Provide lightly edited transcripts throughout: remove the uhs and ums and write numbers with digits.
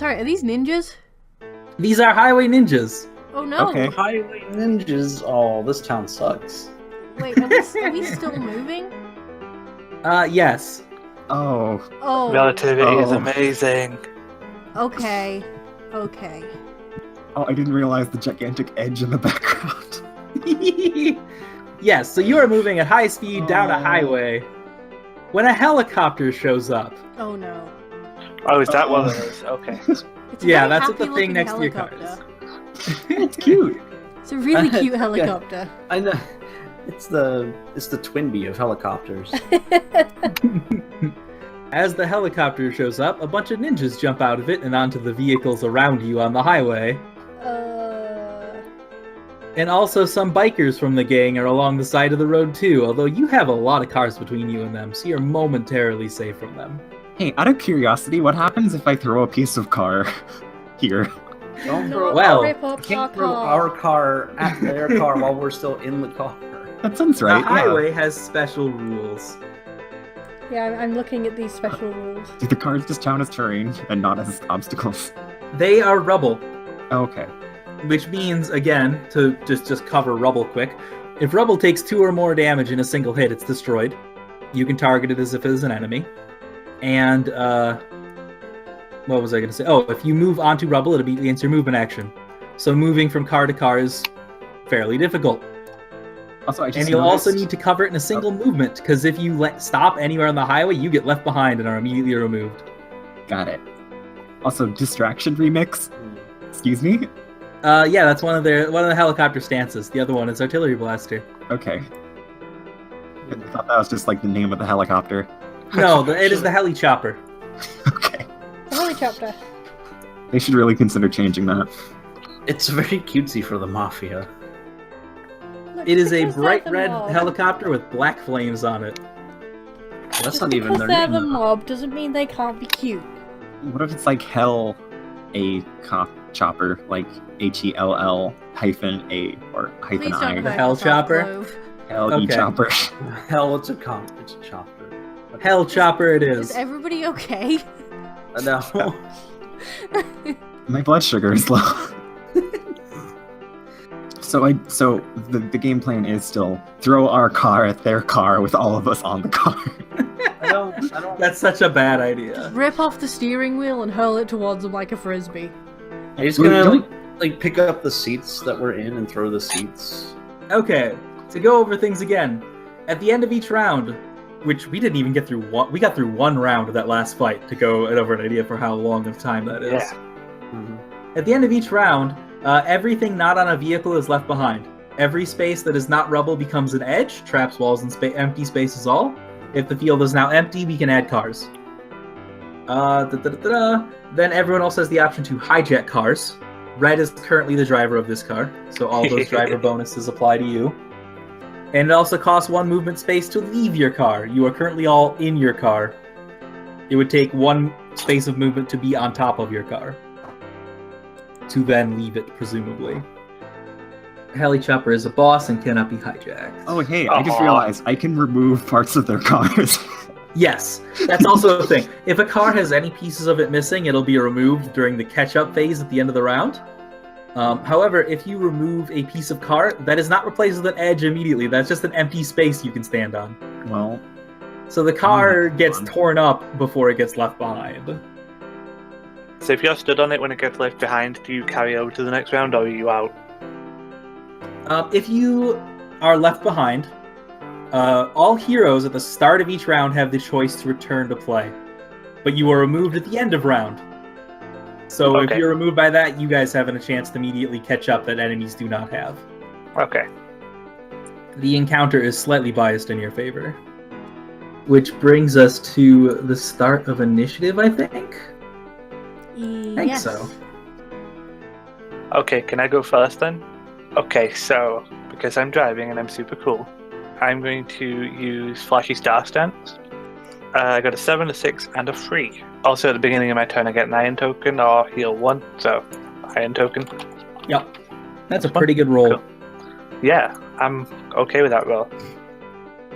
sorry, are these ninjas? These are highway ninjas. Oh no! Okay. Highway ninjas. Oh, this town sucks. Wait, are we still moving? Yes. Oh. Oh. Relativity is amazing. Okay. Okay. Oh, I didn't realize the gigantic edge in the background. Yes, so you are moving at high speed down a highway when a helicopter shows up. Oh no. Oh, is that one of those? Okay. It's a Yeah, very that's what the happy-looking thing next to your car helicopter. is. It's cute. It's a really cute helicopter. I know. It's the Twinbee of helicopters. As the helicopter shows up, a bunch of ninjas jump out of it and onto the vehicles around you on the highway. And also some bikers from the gang are along the side of the road too, although you have a lot of cars between you and them, so you're momentarily safe from them. Hey, out of curiosity, what happens if I throw a piece of car here? Don't No, throw. Well, rip up Can't our throw car. our car at their car while we're still in the car. That sounds right. The highway has special rules. Yeah, I'm looking at these special rules. Yeah. Do the cars just count as terrain and not as obstacles? They are rubble, Okay. which means, again, to just cover rubble quick, if rubble takes 2 or more damage in a single hit, it's destroyed. You can target it as if it is an enemy. And, what was I going to say? Oh, if you move onto rubble, it immediately ends your movement action. So moving from car to car is fairly difficult. Also, I just And you'll also noticed- need to cover it in a single movement, because if you stop anywhere on the highway, you get left behind and are immediately removed. Got it. Also, distraction remix. Excuse me. Yeah, that's one of the helicopter stances. The other one is artillery blaster. Okay. I thought that was just like the name of the helicopter. No, it is the heli chopper. Okay. The helicopter. They should really consider changing that. It's very cutesy for the mafia. Look, It is a because they're bright the red mob. helicopter with black flames on it. That's Just not even because their they're name. the though. mob doesn't mean they can't be cute. What if it's like Hell a cop chopper, like HELL hyphen A or Please hyphen don't I? hurt Hell yourself, chopper? Clove. Hell Okay. chopper. Hell, it's a chopper. Hell chopper it Is is. everybody okay? No. My blood sugar is low. So the game plan is still throw our car at their car with all of us on the car. I don't. That's such a bad idea. Rip off the steering wheel and hurl it towards them like a frisbee. Are you just Well, gonna don't- like pick up the seats that we're in and throw the seats? Okay, to go over things again. At the end of each round, which we didn't even get through we got through one round of that last fight to go over an idea for how long of time that is. Yeah. Mhm. At the end of each round, everything not on a vehicle is left behind. Every space that is not rubble becomes an edge, traps, walls, and empty spaces all. If the field is now empty, we can add cars. Then everyone else has the option to hijack cars. Red is currently the driver of this car, so all those driver bonuses apply to you. And it also costs 1 movement space to leave your car. You are currently all in your car. It would take 1 space of movement to be on top of your car. To then leave it, presumably. Heli Chopper is a boss and cannot be hijacked. Oh hey, I just Aw. realized I can remove parts of their cars. Yes, that's also a thing. If a car has any pieces of it missing, it'll be removed during the catch-up phase at the end of the round. However, if you remove a piece of car, that is not replaced with an edge immediately. That's just an empty space you can stand on. Well, So the car Hmm, gets fun. torn up before it gets left behind. So if you're stood on it when it gets left behind, do you carry over to the next round, or are you out? If you are left behind, all heroes at the start of each round have the choice to return to play. But you are removed at the end of round. So if Okay. you're removed by that, you guys have a chance to immediately catch up that enemies do not have. Okay. The encounter is slightly biased in your favor. Which brings us to the start of initiative, I think? I think so. Okay, can I go first then? Okay, so because I'm driving and I'm super cool, I'm going to use Flashy Star Stance. I got a 7, a 6, and a 3. Also, at the beginning of my turn, I get an Iron Token or heal 1, so Iron Token. Yep. That's a pretty good roll. Cool. Yeah, I'm okay with that roll.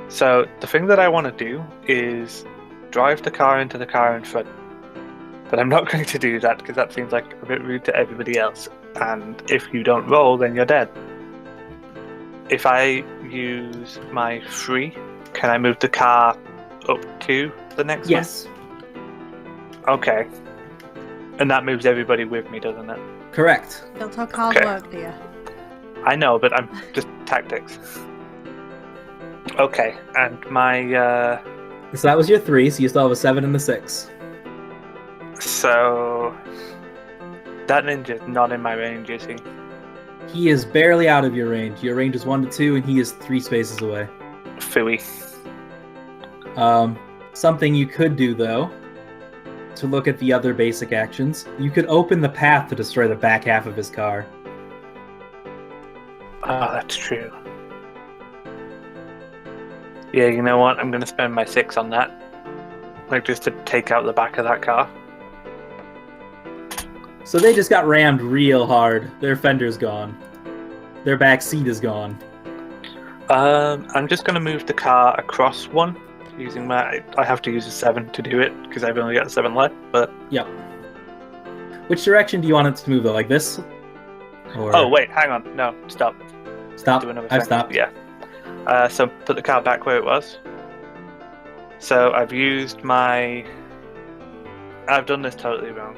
So, the thing that I want to do is drive the car into the car in front. But I'm not going to do that because that seems like a bit rude to everybody else. And if you don't roll, then you're dead. If I use my free, can I move the car up to the next Yes. one? Okay. And that moves everybody with me, doesn't it? Correct. That's how cars Okay. work, dear. I know, but I'm just tactics. Okay, and my So that was your 3, so you still have a 7 and a 6. so that ninja's not in my range, is he? He is barely out of your range. Your range is 1 to 2, and he is 3 spaces away. Phooey. Something you could do, though, to look at the other basic actions, you could open the path to destroy the back half of his car. Oh, that's true. Yeah, you know what? I'm going to spend my 6 on that. Like, just to take out the back of that car. So they just got rammed real hard. Their fender's gone. Their back seat is gone. I'm just going to move the car across one. Using my... I have to use a 7 to do it, because I've only got 7 left, but... Yep. Which direction do you want it to move, though? Like this? Or... Oh, wait, hang on. No, stop. Stop. Do another I've thing. stopped. Yeah. So put the car back where it was. So I've used my... I've done this totally wrong.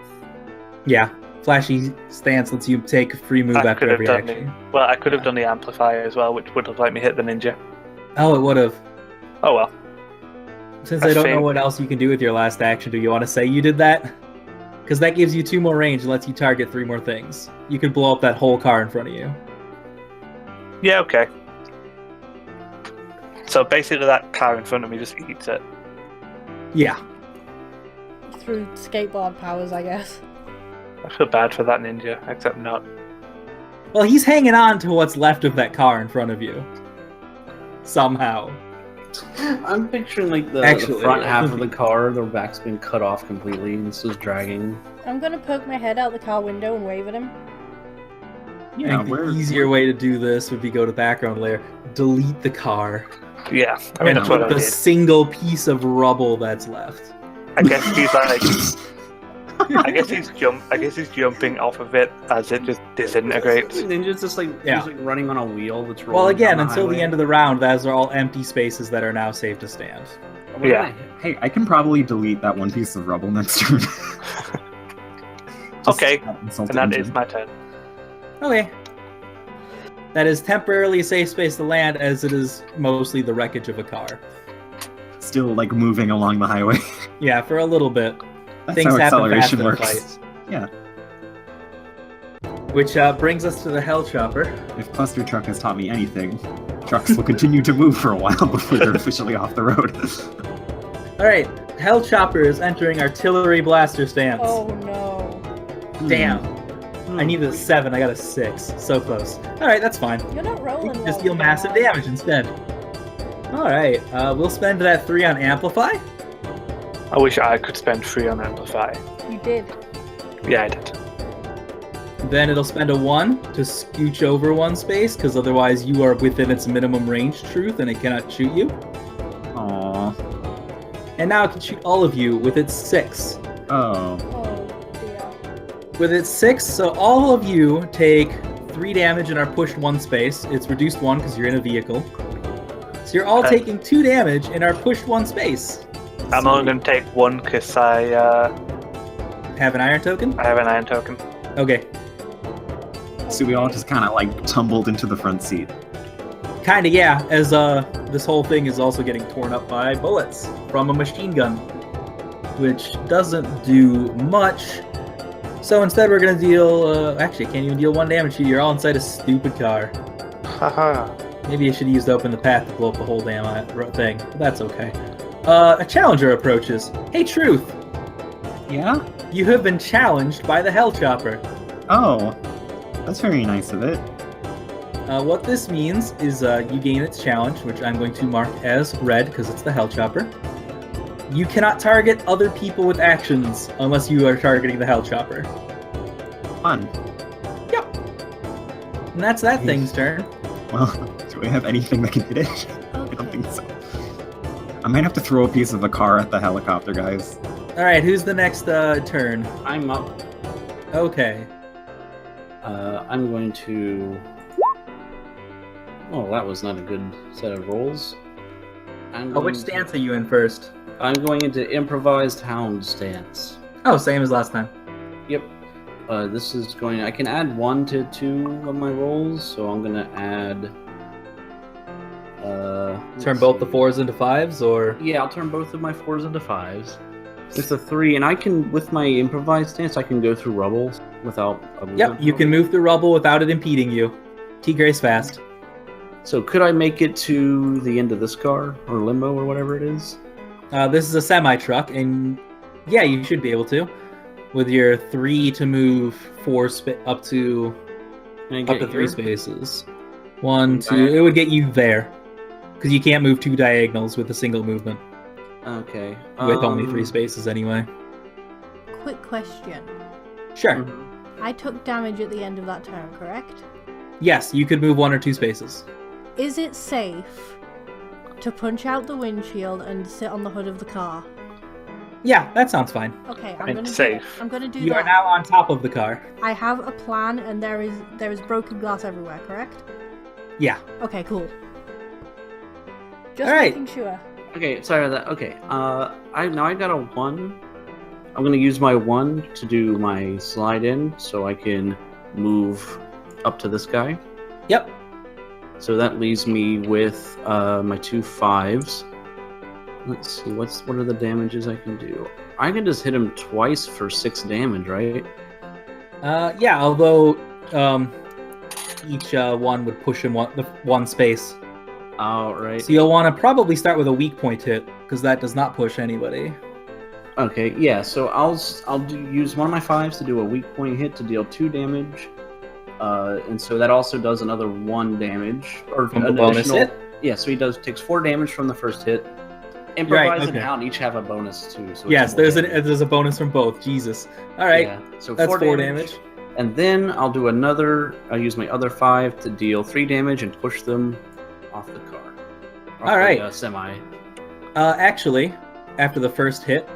Yeah. Flashy stance lets you take a free move I after could have every done action. Well, I could have done the amplifier as well, which would have let me hit the ninja. Oh, it would have. Oh well. Since I I don't know think- what else you can do with your last action, do you want to say you did that? Because that gives you 2 more range and lets you target 3 more things. You could blow up that whole car in front of you. Yeah, okay. So basically that car in front of me just eats it. Yeah. Through skateboard powers, I guess. I feel bad for that ninja, except not. Well, he's hanging on to what's left of that car in front of you. Somehow. I'm picturing like the Actually, front half of the car, their back's been cut off completely, and this is dragging. I'm gonna poke my head out the car window and wave at him. I think the easier way to do this would be go to background layer, delete the car, Yeah, I mean and that's what put I the did. single piece of rubble that's left. I guess he's like... I guess he's jumping off of it as it just disintegrates. Ninja's just like Yeah. he's like running on a wheel that's rolling. Well, again, down until the highway. end of the round, those are all empty spaces that are now safe to stand. We're Yeah. gonna- Hey, I can probably delete that one piece of rubble next turn. Okay, insult and that engine. is my turn. Okay. That is temporarily a safe space to land, as it is mostly the wreckage of a car. Still like moving along the highway. Yeah, for a little bit. That's Things how happen fast acceleration in a works. fight. Yeah. Which brings us to the Hell Chopper. If Cluster Truck has taught me anything, trucks will continue to move for a while before they're officially off the road. Alright, Hell Chopper is entering Artillery Blaster stance. Oh no. Damn. I needed a 7, I got a 6. So close. Alright, that's fine. You're not We rolling can just well, deal massive man. damage instead. Alright, we'll spend that 3 on Amplify. I wish I could spend 3 on amplify. You did. Yeah, I did. Then it'll spend a 1 to scooch over 1 space, because otherwise you are within its minimum range truth and it cannot shoot you. Aww. And now it can shoot all of you with its 6. Oh. Oh dear. With its 6, so all of you take 3 damage and are pushed 1 space. It's reduced 1 because you're in a vehicle. So you're all Okay. taking 2 damage and are pushed 1 space. I'm only going to take 1 because I Have an iron token? have an iron token. Okay. So we all just kind of like tumbled into the front seat. Kinda, yeah, as this whole thing is also getting torn up by bullets from a machine gun, which doesn't do much. So instead we're gonna deal, actually I can't even deal 1 damage to you, you're all inside a stupid car. Haha. Maybe I should use to open the path to blow up the whole damn thing, but that's okay. A challenger approaches. Hey Truth, Yeah? you have been challenged by the Hell Chopper. Oh. That's very nice of it. What this means is you gain its challenge, which I'm going to mark as red because it's the Hell Chopper. You cannot target other people with actions unless you are targeting the Hell Chopper. Fun. And that's that thing's turn. Well, do we have anything that can hit it? I don't think so. I might have to throw a piece of the car at the helicopter, guys. All right, who's the next turn? I'm up. Okay. I'm going to. Oh, that was not a good set of rolls. Which stance are you in first? I'm going into improvised hound stance. Oh, same as last time. Yep. This is going. I can add 1 to 2 of my rolls, so I'm gonna add. Turn both the 4s into 5s, or? Yeah, I'll turn both of my 4s into 5s. It's a 3, and I can, with my improvised stance, I can go through rubble without. Yep, you can move through rubble without it impeding you. T-Gray's fast. So could I make it to the end of this car or limbo or whatever it is? This is a semi-truck, and yeah, you should be able to. With your 3 to move 4 up to 3 spaces. 1, 2. It would get you there, because you can't move 2 diagonals with a single movement. Okay. With only 3 spaces anyway. Quick question. Sure. I took damage at the end of that turn, correct? Yes, you could move 1 or 2 spaces. Is it safe to punch out the windshield and sit on the hood of the car? Yeah, that sounds fine. Okay, Safe. I'm gonna do You that. are now on top of the car. I have a plan, and there is broken glass everywhere, correct? Yeah. Okay, cool. Just All right. making sure. Okay, sorry about that. Okay, I got a 1. I'm gonna use my 1 to do my slide in, so I can move up to this guy. Yep. So that leaves me with my 2 5s. Let's see, what are the damages I can do? I can just hit him twice for 6 damage, right? Yeah, although each one would push him one space. Oh, right. So you'll want to probably start with a weak point hit, because that does not push anybody. Okay, yeah. So I'll use one of my 5s to do a weak point hit to deal 2 damage, and so that also does another 1 damage or From the an bonus additional- hit? Yeah, so he takes 4 damage from the first hit. Improvise Right, and okay. Hound each have a bonus too. So Yes, it's more there's a bonus from both. Jesus. All right, Yeah, so that's 4 4 damage. And then I'll use my other 5 to deal 3 damage and push them off the car. All right. Semi. Actually, after the first hit,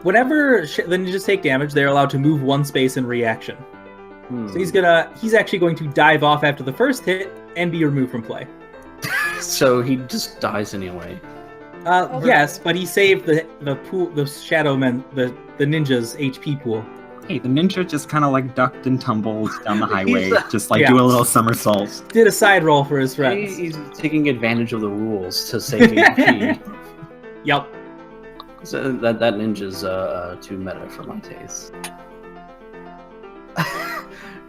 whenever the ninjas take damage, they're allowed to move 1 space in reaction. So he's actually going to dive off after the first hit and be removed from play. So he just dies anyway. Yes, but he saved the pool, the shadow men, the ninja's HP pool. Hey, the ninja just kind of like ducked and tumbled down the highway, He's, just like yeah. do a little somersault. Did a side roll for his friends. He's taking advantage of the rules to save HP. Yep. So that ninja's too meta for my taste.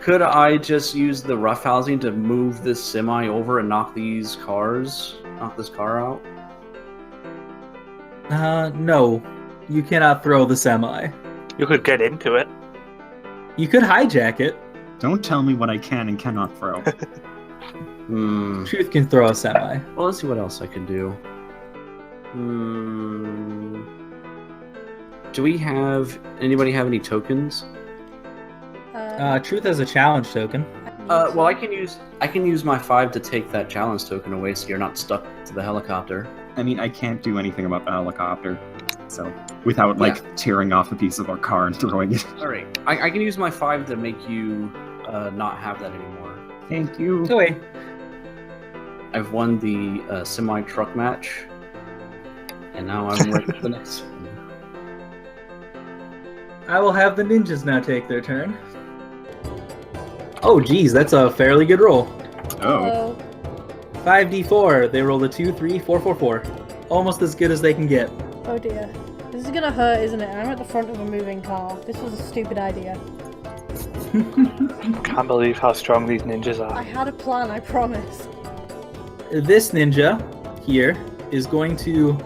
Could I just use the roughhousing to move this semi over and knock this car out? No. You cannot throw the semi. You could get into it. You could hijack it. Don't tell me what I can and cannot throw. Truth can throw a semi. Well, let's see what else I can do. Do anybody have any tokens? Truth has a challenge token. Well, I can use my 5 to take that challenge token away, so you're not stuck to the helicopter. I mean, I can't do anything about the helicopter, so without tearing off a piece of our car and throwing it. All right, I can use my 5 to make you not have that anymore. Thank you. Go away. I've won the semi truck match, and now I'm ready for the next one. I will have the ninjas now take their turn. Oh, geez, that's a fairly good roll. Oh. 5d4. They rolled a 2, 3, 4, 4, 4. Almost as good as they can get. Oh dear. This is gonna hurt, isn't it? I'm at the front of a moving car. This was a stupid idea. Can't believe how strong these ninjas I are. had a plan, I promise. This ninja here is going to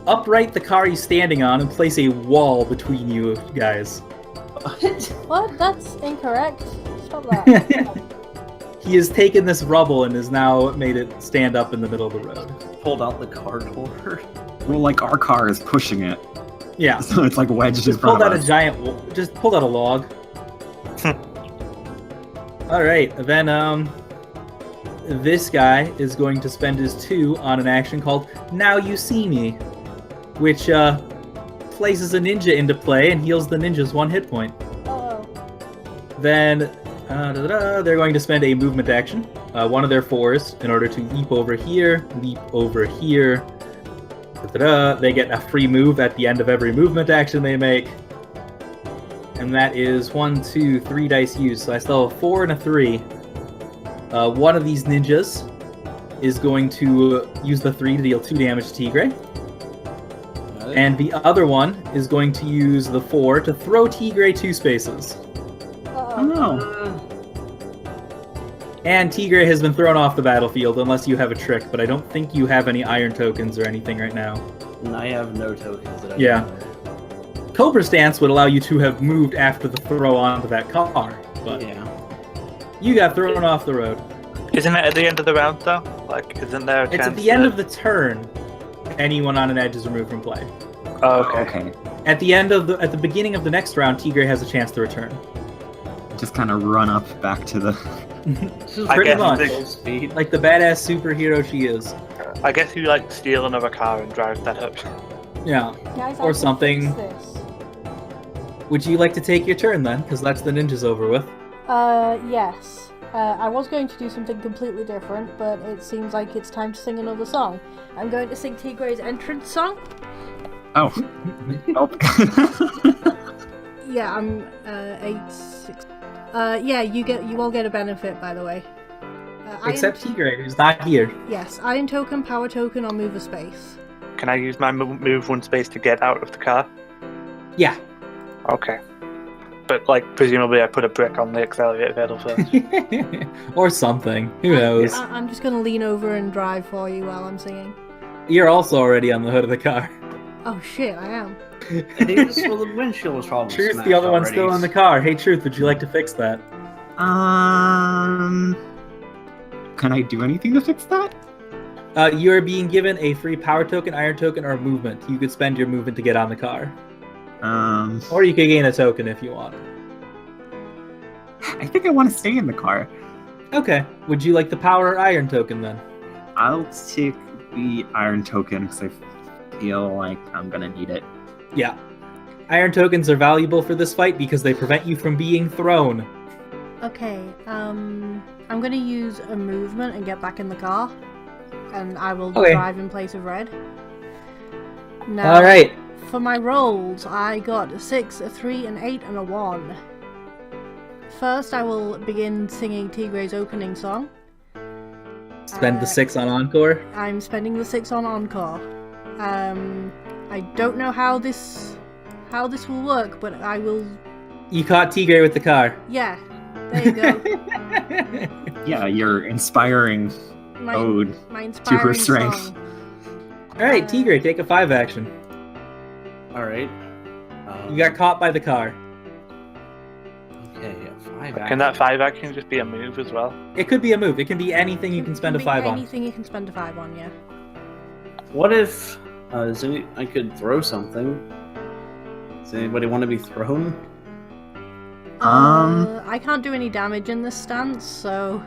upright the car he's standing on and place a wall between you guys. What? That's incorrect. Stop that. He has taken this rubble and has now made it stand up in the middle of the road. Pulled out the car door. Well, like our car is pushing it, Yeah. so it's like wedged in Just front pulled of out us. just pulled out a log. Alright, then this guy is going to spend his 2 on an action called Now You See Me, which places a ninja into play and heals the ninjas 1 hit point. Uh-oh. Then they're going to spend a movement action, one of their 4s, in order to leap over here, leap over here. They get a free move at the end of every movement action they make. And that is 1, 2, 3 dice used. So I still have a 4 and a 3. One of these ninjas is going to use the 3 to deal 2 damage to Tigre. And the other one is going to use the 4 to throw Tigre 2 spaces. Uh-oh. And Tigre has been thrown off the battlefield unless you have a trick, but I don't think you have any iron tokens or anything right now. And I have no tokens that I Yeah. can wear. Cobra Stance would allow you to have moved after the throw onto that car, but Yeah. you got thrown off the road. Isn't it at the end of the round though? Like, isn't there a It's chance at the end that- of the turn. Anyone on an edge is removed from play. Oh, okay. Okay. At the beginning of the next round, Tigre has a chance to return. Just kind of run up back to the. I Pretty guess much. the- Full speed. Like the badass superhero she is. I guess you like steal another car and drive that up. Yeah. Guys, I Or can something. fix this. Would you like to take your turn then? Because that's the ninjas over with. Yes. I was going to do something completely different, but it seems like it's time to sing another song. I'm going to sing Tigre's entrance song. Oh. Yeah, I'm 8, 6. Yeah, you all get a benefit, by the way. Except Tigre, who's not here. Yes, iron token, power token, or move a space. Can I use my move 1 space to get out of the car? Yeah. Okay. But, like, presumably I put a brick on the accelerator pedal first. Or something. Who knows? I'm just gonna lean over and drive for you while I'm singing. You're also already on the hood of the car. Oh shit, I am. Well, the windshield was probably Truth, smashed the other one's already. still in the car. Hey, Truth, would you like to fix that? Can I do anything to fix that? You are being given a free power token, iron token, or movement. You could spend your movement to get on the car. Or you could gain a token if you want. I think I want to stay in the car. Okay. Would you like the power or iron token then? I'll take the iron token because I feel like I'm gonna need it. Yeah. Iron tokens are valuable for this fight because they prevent you from being thrown. Okay, I'm gonna use a movement and get back in the car. And I will Okay. drive in place of Red. Now, Alright. for my rolls, I got a 6, a 3, an 8, and a 1. First, I will begin singing Tigre's opening song. Spend the 6 on Encore. I'm spending the 6 on Encore. I don't know how this will work, but I will. You caught Tigre with the car. Yeah, there you go. Yeah, your inspiring My, ode. my to her inspiring strength. song. Alright, Tigre, take a 5 action. Alright. You got caught by the car. Okay, yeah, 5 Can that 5 action just be a move as well? It could be a move. It can be anything you can spend a 5 on. Anything you can spend a 5 on, yeah. What if I could throw something? Does anybody want to be thrown? I can't do any damage in this stance, so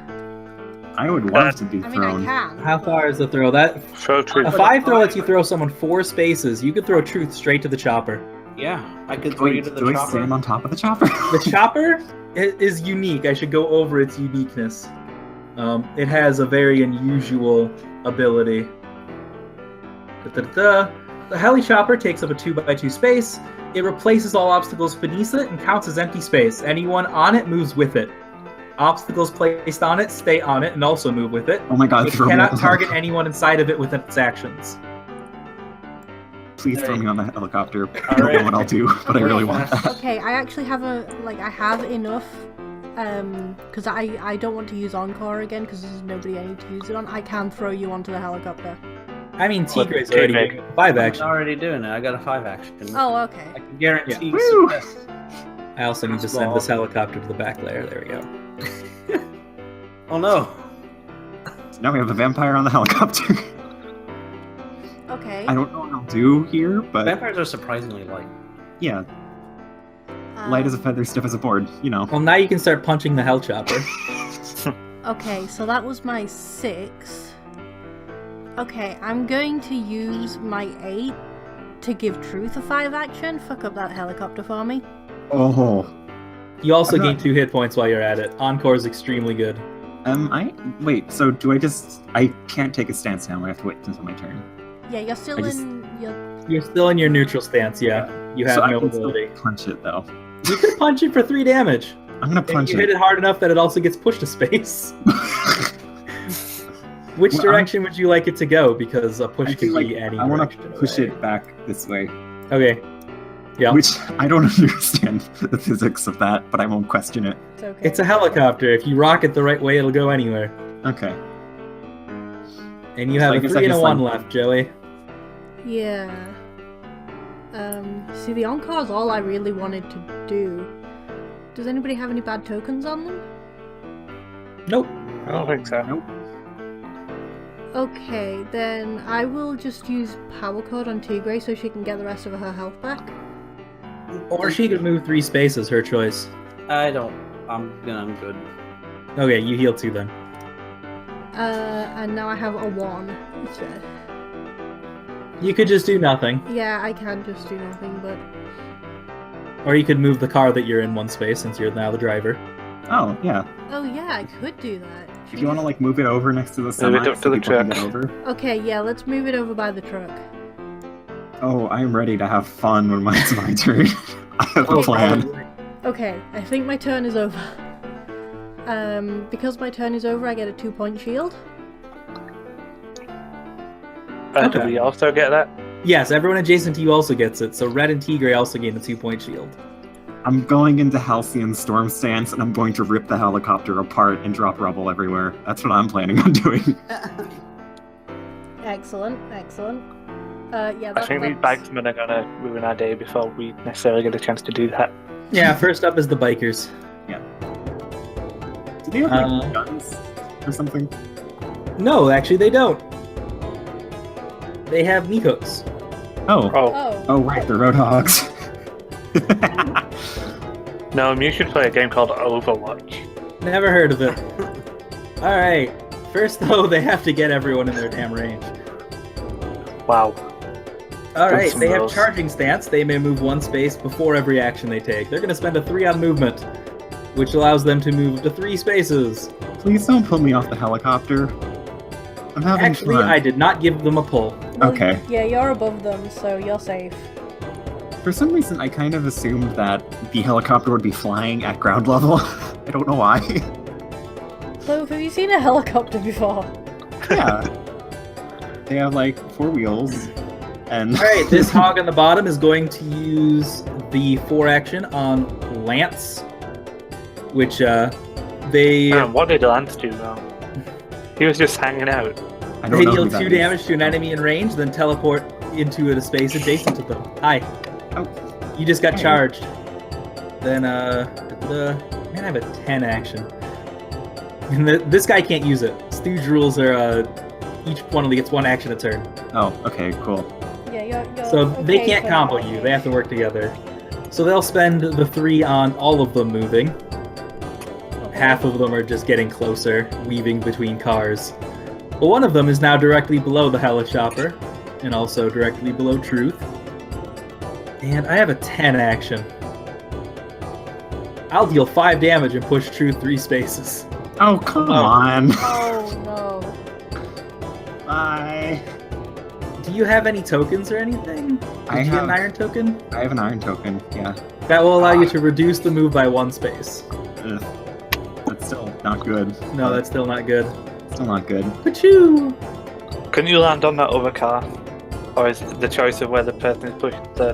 I would love to be I mean thrown. I can. How far is the throw? That Throw truth. a 5 throw lets you throw someone 4 spaces. You could throw Truth straight to the chopper. Yeah, I could throw you Wait, to the do I chopper. stand on top of the chopper? The chopper is unique. I should go over its uniqueness. It has a very unusual ability. The heli chopper takes up a 2x2 space. It replaces all obstacles beneath it and counts as empty space. Anyone on it moves with it. Obstacles placed on it stay on it and also move with it. Oh my god, It throw me cannot on the target helicopter. anyone inside of it with its actions. Please throw me on the helicopter. I All don't right. know what I'll do, but I really want that. Okay, I actually have I have enough, because I don't want to use Encore again, because there's nobody I need to use it on. I can throw you onto the helicopter. I mean, Tigre's Tigre. already doing 5 I'm action. already doing it. I got a 5 action. Oh, okay. I can guarantee Woo! success. I also need to send this helicopter to the back layer. There we go. Oh no! So now we have a vampire on the helicopter. Okay. I don't know what I'll do here, but Vampires are surprisingly light. yeah, light as a feather, stiff as a board, you know. Well, now you can start punching the hell chopper. Okay, so that was my 6. Okay, I'm going to use my 8 to give Truth a 5 action, fuck up that helicopter for me. Oh. You also I'm not- gain 2 hit points while you're at it. Encore is extremely good. Wait, so do I can't take a stance now, I have to wait until my turn. Yeah, you're still I just- in your... You're still in your neutral stance, yeah. You have so I no can still ability. punch it, though. You could punch it for 3 damage. I'm gonna And punch you hit it. it hard enough that it also gets pushed to space. Which Well, direction would you like it to go? Because a push I could feel like be any I want direction. to push away. it back this way. Okay. Yeah. Which I don't understand the physics of that, but I won't question it. It's okay. It's a helicopter. If you rock it the right way, it'll go anywhere. Okay. And you So have I a guess 3 I and a just, 1 like- left, Joey. Yeah. See, the Encore's all I really wanted to do. Does anybody have any bad tokens on them? Nope. I don't think so. Nope. Okay, then I will just use Power Code on Tigray so she can get the rest of her health back. Or she could move 3 spaces, her choice. I don't. I'm good. Okay, you heal 2 then. And now I have a 1 instead. You could just do nothing. Yeah, I can just do nothing, but... Or you could move the car that you're in 1 space since you're now the driver. Oh, yeah. Oh yeah, I could do that. If you want to, like, move it over next to the Move semi, it up so to the people can truck. get over. Okay, yeah, let's move it over by the truck. Oh, I'm ready to have fun when it's my turn. I have a Oh, plan. Okay, I think my turn is over. Because my turn is over, I get a 2-point shield. Do Okay. we also get that? Yes, everyone adjacent to you also gets it, so Red and Tigray also gain a 2-point shield. I'm going into Halcyon Storm Stance, and I'm going to rip the helicopter apart and drop rubble everywhere. That's what I'm planning on doing. Excellent, excellent. Yeah, I think these bagsmen are gonna ruin our day before we necessarily get a chance to do that. Yeah, first up is the bikers. Do they have, like, Uh, guns or something? No, actually they don't. They have meat hooks. Oh. Oh. Oh, right, the Roadhogs. No, you should play a game called Overwatch. Never heard of it. Alright, first though, they have to get everyone in their damn range. Wow. Alright, Some they have rules. charging stance. They may move 1 space before every action they take. They're going to spend a 3 on movement, which allows them to move to 3 spaces. Please don't pull me off the helicopter. I'm having Actually, fun. I did not give them a pull. Well, Okay. Yeah, you're above them, so you're safe. For some reason, I kind of assumed that the helicopter would be flying at ground level. I don't know why. So, have you seen a helicopter before? Yeah. They have, like, 4 wheels, and... Alright, this hog on the bottom is going to use the 4 action on Lance, which, they What did Lance do though? He was just hanging out. I don't know deal who that 2 is. damage to an enemy in range, then teleport into a space adjacent to them. Hi. Oh. You just got Hey. charged. Then, man, I have a 10 action. And this guy can't use it. Stooge rules are, each one only gets 1 action a turn. Oh, okay, cool. Yeah, you're So they okay can't for combo now. you. They have to work together. So they'll spend the 3 on all of them moving. Okay. Half of them are just getting closer, weaving between cars. But one of them is now directly below the Helichopper, and also directly below Truth. And I have a 10 action. I'll deal 5 damage and push Truth 3 spaces. Oh, come Oh. on. Oh no. Bye. Do you have any tokens or anything? Did I you get have- an iron token? I have an iron token, yeah. That will allow you to reduce the move by 1 space. Ugh. That's still not good. No, that's still not good. still not good. Pachoo! Couldn't you land on that other car? Or is it the choice of where the person is pushing the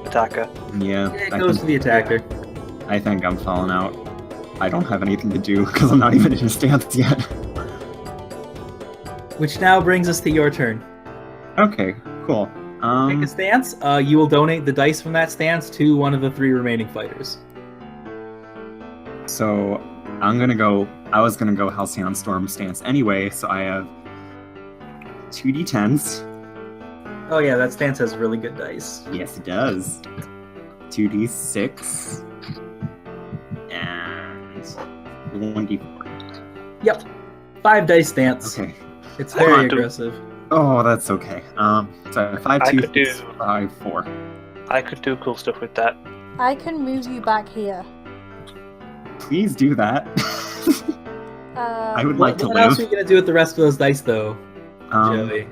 attacker? Yeah, It goes to the attacker. I think I'm falling out. I don't have anything to do because I'm not even in stance yet. Which now brings us to your turn. Okay, cool. Pick a stance. You will donate the dice from that stance to one of the 3 remaining fighters. So I'm gonna go. I was gonna go Halcyon Storm stance anyway, so I have 2d10s. Oh yeah, that stance has really good dice. Yes, it does. 2d6 and 1d4. Yep. 5 dice stance. Okay. It's Hold very on, do- aggressive. Oh, that's okay. So 5, I 2, could do- 6, 5, 4. I could do cool stuff with that. I can move you back here. Please do that. I would like to What else are live. you gonna do with the rest of those dice, though, Um, Joey?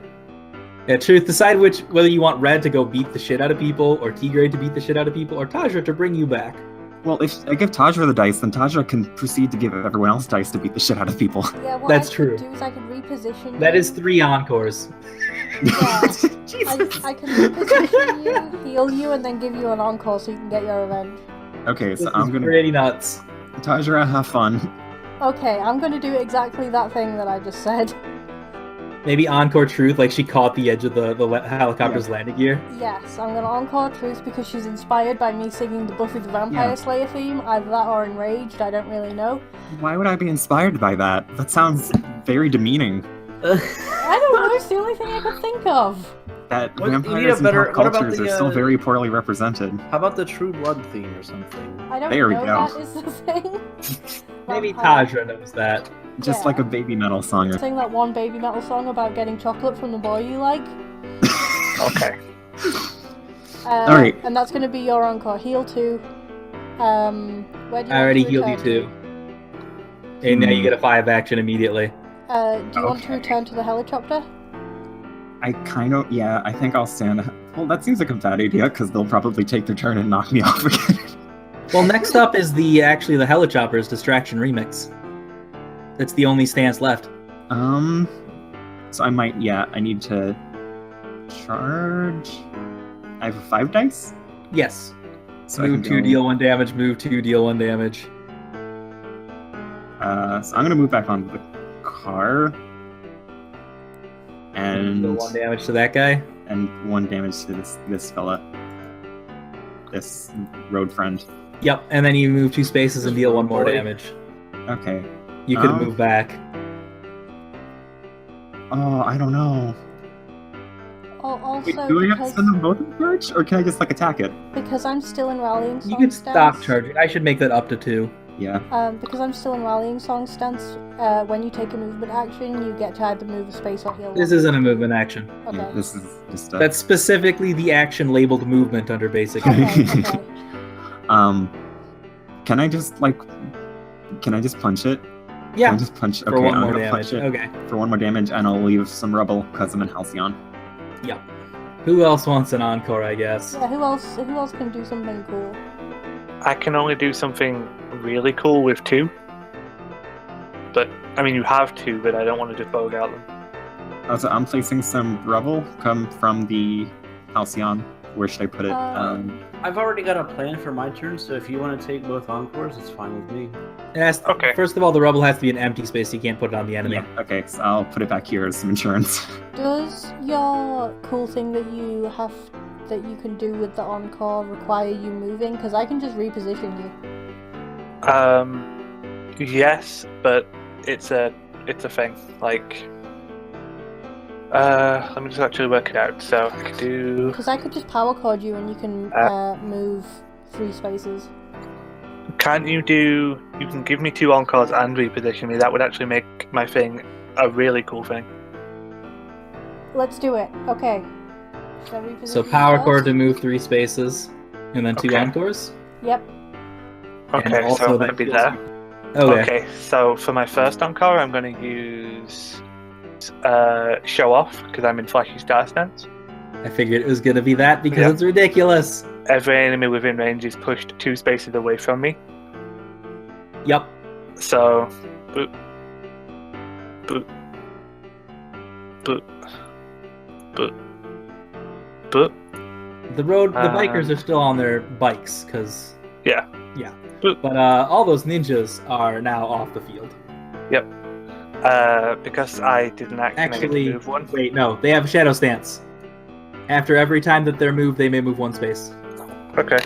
Yeah, Truth. Decide whether you want Red to go beat the shit out of people, or T-Grade to beat the shit out of people, or Tajra to bring you back. well, if I give Tajra the dice, then Tajra can proceed to give everyone else dice to beat the shit out of people. Yeah, what That's I true. could do is I could reposition That you. is 3 encores. Jesus. I can reposition you, heal you, and then give you an encore so you can get your revenge. Okay, This so is I'm gonna pretty nuts. Tajra, have fun. Okay, I'm gonna do exactly that thing that I just said. Maybe encore Truth, like she caught the edge of the helicopter's landing gear. Yes, I'm gonna encore Truth because she's inspired by me singing the Buffy the Vampire Yeah. Slayer theme. Either that or Enraged, I don't really know. Why would I be inspired by that? That sounds very demeaning. I don't know, it's the only thing I could think of. That What- you need a vampires and better- pop what about cultures the, are still uh, very poorly represented. How about the True Blood theme or something? I don't There we know go. that is the thing. Maybe Vampire. Tajra knows that. Just Yeah. like a baby metal song. Sing that one baby metal song about getting chocolate from the boy you like. Okay. Alright. And that's gonna be your encore. Heal 2. Where do you I already want to healed you return too. And now you get a 5 action immediately. to? Do you want to Okay. return to the helicopter? I kind of, yeah, I think I'll stand. Well, that seems like a bad idea because they'll probably take their turn and knock me off again. Well, next up is the Helichopper's Distraction Remix. That's the only stance left. So I might, yeah, I need to charge. I have 5 dice? Yes. So I Move can 2, go- deal 1 damage, move 2, deal 1 damage. So I'm gonna move back onto the car. And Deal 1 damage to that guy. and 1 damage to this fella. This road friend. Yep, and then you move 2 spaces and deal 1 more damage. Okay. You could Oh. move back. Oh, I don't know. Also, Wait, do I have to because, send them both in charge? Or can I just, like, attack it? because I'm still in rallying song You could stop stance. charging. I should make that up to 2. Yeah. Because I'm still in rallying song stance, when you take a movement action, you get to either move a space or heal. This one. isn't a movement action. Okay. Yeah, this is just That's specifically the action labeled movement under basic. Okay, okay. Can I just punch it? Yeah, Can I just punch? for Okay, 1 I'm more gonna damage. punch it Okay. for 1 more damage, and I'll leave some rubble because I'm in Halcyon. Yep. Who else wants an encore, I guess? Yeah, who else can do something cool? I can only do something really cool with 2. But, I mean, you have 2, but I don't want to just bog out them. Also, I'm placing some rubble come from the Halcyon. Where should I put it? I've already got a plan for my turn, so if you want to take both encores, it's fine with me. Okay. First of all, the rubble has to be an empty space. You can't put it on the enemy. Yeah, okay, so I'll put it back here as some insurance. Does your cool thing that you can do with the encore require you moving? Because I can just reposition you. Yes, but it's a thing. Like, let me just actually work it out. So I can do. Because I could just power chord you and you can move 3 spaces. Can't you do? You can give me 2 encores and reposition me. That would actually make my thing a really cool thing. Let's do it. Okay. Should I reposition So you power first? chord to move 3 spaces, and then 2 Okay. encores. Yep. Okay, And also so I'm that gonna be feels- there. Okay. Okay, so for my first encore, I'm going to use show off because I'm in flashy star stance. I figured it was gonna be that because Yeah. it's ridiculous. Every enemy within range is pushed 2 spaces away from me. Yep. So, boop, boop, boop, boop, boop. The bikers Uh, are still on their bikes because Yeah. Boop. But all those ninjas are now off the field. Yep. Because I did an action, I get to Actually, move 1. wait, no, they have shadow stance. After every time that they're moved, they may move 1 space. Okay.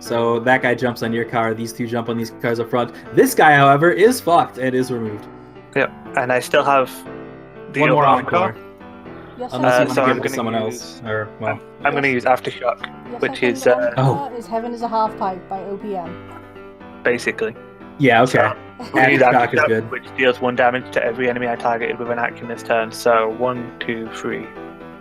So that guy jumps on your car. These 2 jump on these cars up front. This guy, however, is fucked and is removed. Yep. And I still have the 1 more other encore. Yes, Unless you want so to I'm give it to gonna someone use- else, or well, I'm going to use Aftershock, yes, which I think is, the encore Oh. is Heaven is a Half Pipe by OPM. basically. yeah, okay. So, We need Aftershock is Aftershock, good. which deals 1 damage to every enemy I targeted with an action this turn. So 1, 2, 3.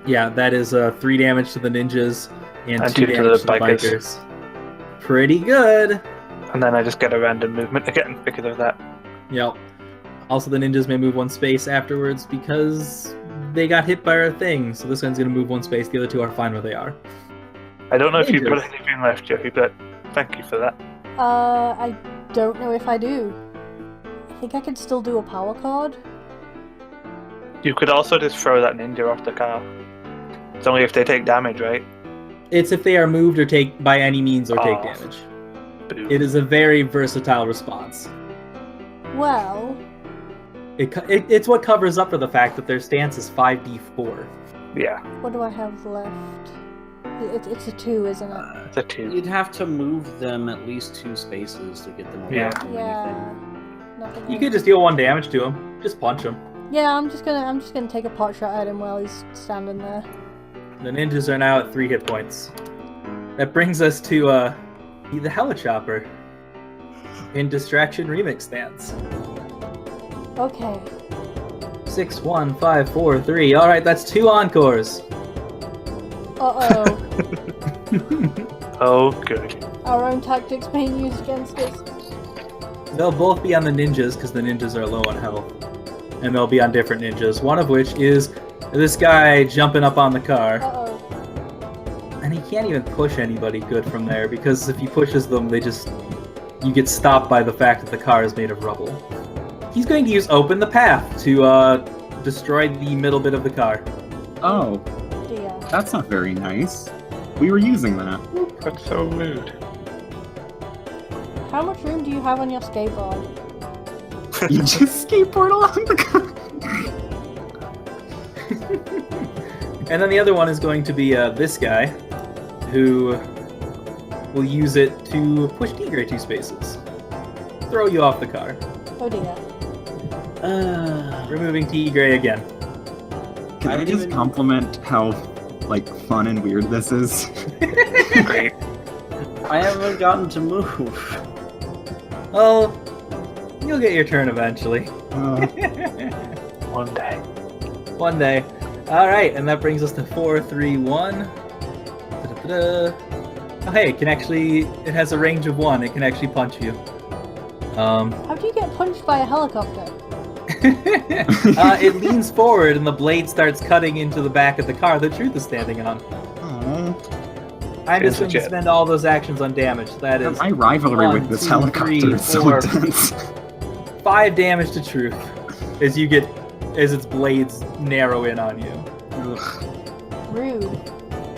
Yeah, that is 3 damage to the ninjas and And 2 2 to damage the to the bikers. Pretty good. And then I just get a random movement again because of that. Yep. Also, the ninjas may move 1 space afterwards because they got hit by our thing. So this one's going to move 1 space. The other 2 are fine where they are. I don't know if you've got Ninjas. anything left, Joey, but thank you for that. I don't know if I do. I think I can still do a power card. You could also just throw that ninja off the car. It's only if they take damage, right? It's if they are moved or take by any means or take Oh. damage. Boo. It is a very versatile response. Well, It's what covers up for the fact that their stance is 5d4. Yeah, what do I have left? It's a 2, isn't it? it's a 2. You'd have to move them at least 2 spaces to get them away Yeah. from Yeah. anything. Nothing You else. could just deal 1 damage to him. Just punch him. Yeah, I'm just gonna take a pot shot at him while he's standing there. The ninjas are now at 3 hit points. That brings us to the Helichopper in Distraction Remix stance. Okay. 6, 1, 5, 4, 3. All right, that's 2 encores. Uh-oh. Oh, good. Our own tactics being used against us. They'll both be on the ninjas because the ninjas are low on health, and they'll be on different ninjas. One of which is this guy jumping up on the car. Uh-oh. And he can't even push anybody good from there because if he pushes them, you get stopped by the fact that the car is made of rubble. He's going to use Open the Path to destroy the middle bit of the car. Oh, Dear. that's not very nice. We were using that. That's so rude. How much room do you have on your skateboard? You just skateboard along the car. And then the other one is going to be this guy, who will use it to push Tigray 2 spaces. Throw you off the car. Oh dear. Removing Tigray again. Can I didn't just even- compliment how, like, fun and weird this is? Great. I haven't gotten to move. Well, you'll get your turn eventually. One day. One day. Alright, and that brings us to 4, 3, 1. Da-da-da-da. Oh hey, it has a range of 1, it can actually punch you. How do you get punched by a helicopter? It leans forward and the blade starts cutting into the back of the car that Truth is standing on. Aw. I'm just going to legit. spend all those actions on damage. That is My rivalry 1, with this 2, helicopter 3, is so 4, intense. 5 damage to Truth as its blades narrow in on you. Ugh. Rude.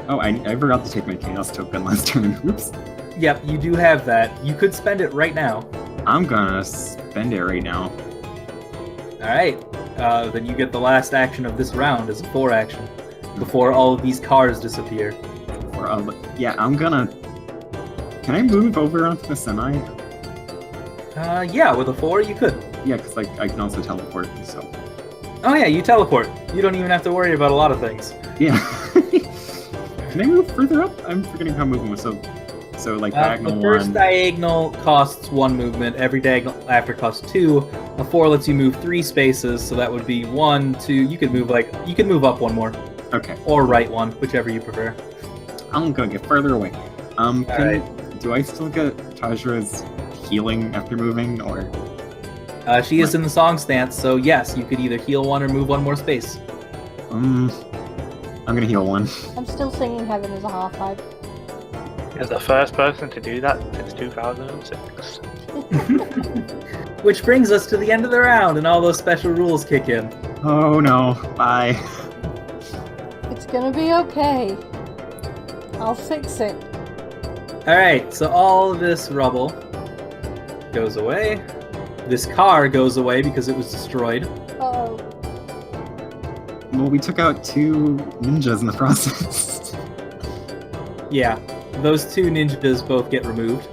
Oh, I forgot to take my chaos token last turn. Oops. Yep, you do have that. You could spend it right now. I'm gonna spend it right now. Alright, then you get the last action of this round as a 4 action before all of these cars disappear. Yeah, I'm gonna... Can I move over onto the semi? Yeah, with a 4 you could. Yeah, because like, I can also teleport, so... Oh yeah, you teleport. You don't even have to worry about a lot of things. Yeah. Can I move further up? I'm forgetting how moving was so like diagonal The first 1. diagonal costs 1 movement. Every diagonal after costs 2. A 4 lets you move 3 spaces, so that would be 1, 2. You could move up 1 more, Okay, or right 1, whichever you prefer. I'm gonna get further away. Alright. Do I still get Tajra's healing after moving, or... She is in the song stance, so yes, you could either heal 1 or move 1 more space. I'm gonna heal 1. I'm still singing Heaven is a half-pipe. You're the first person to do that since 2006. Which brings us to the end of the round, and all those special rules kick in. Oh no, bye. It's gonna be okay. I'll fix it. Alright, so all of this rubble goes away. This car goes away because it was destroyed. Uh-oh. Well, we took out 2 ninjas in the process. Yeah, those 2 ninjas both get removed.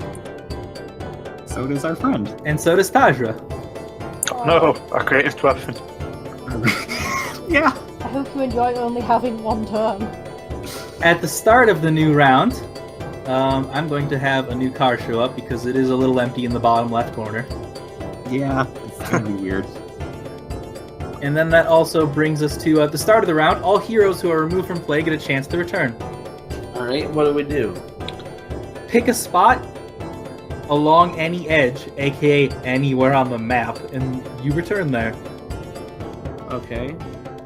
So does our friend. And so does Tajra. Oh, no, our greatest weapon. Yeah. I hope you enjoy only having 1 turn. At the start of the new round, I'm going to have a new car show up because it is a little empty in the bottom left corner. Yeah, it's gonna be weird. And then that also brings us to the start of the round. All heroes who are removed from play get a chance to return. All right, what do we do? Pick a spot along any edge, aka anywhere on the map, and you return there. Okay.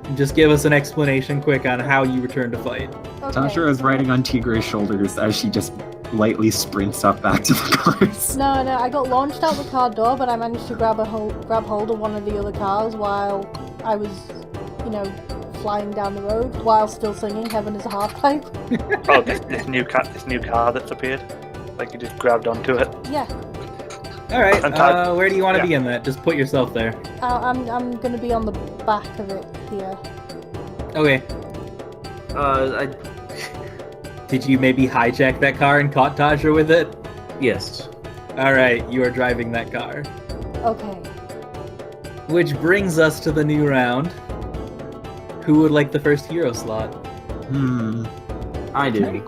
And just give us an explanation quick on how you return to fight. Okay. Tasha is riding on Tigre's shoulders as she just lightly sprints up back to the cars. No, I got launched out the car door, but I managed to grab hold of one of the other cars while I was, flying down the road while still singing "Heaven Is a Half Pipe." Oh, this new car that's appeared. Like you just grabbed onto it. Yeah, All right, where do you want to Yeah. be in that? Just put yourself there. I'm gonna be on the back of it here. Okay. Did you maybe hijack that car and caught Taja with it? Yes. All right, you are driving that car. Okay. Which brings us to the new round. Who would like the first hero slot? I do.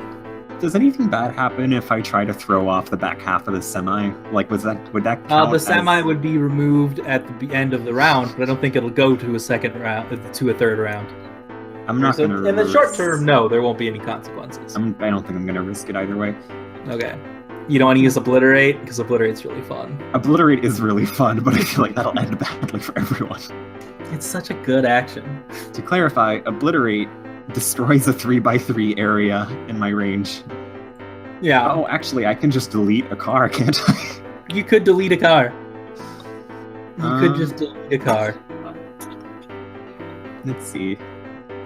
Does anything bad happen if I try to throw off the back half of the semi? Like, would that count? The semi would be removed at the end of the round, but I don't think it'll go to a second round, to a third round. I'm not So gonna. in the short term, no, there won't be any consequences. I don't think I'm gonna risk it either way. Okay. You don't want to use Obliterate? Because Obliterate's really fun. Obliterate is really fun, but I feel like that'll end badly for everyone. It's such a good action. To clarify, Obliterate destroys a 3x3 area in my range. Yeah. Oh, actually, I can just delete a car, can't I? You could delete a car. You could just delete a car. Let's see.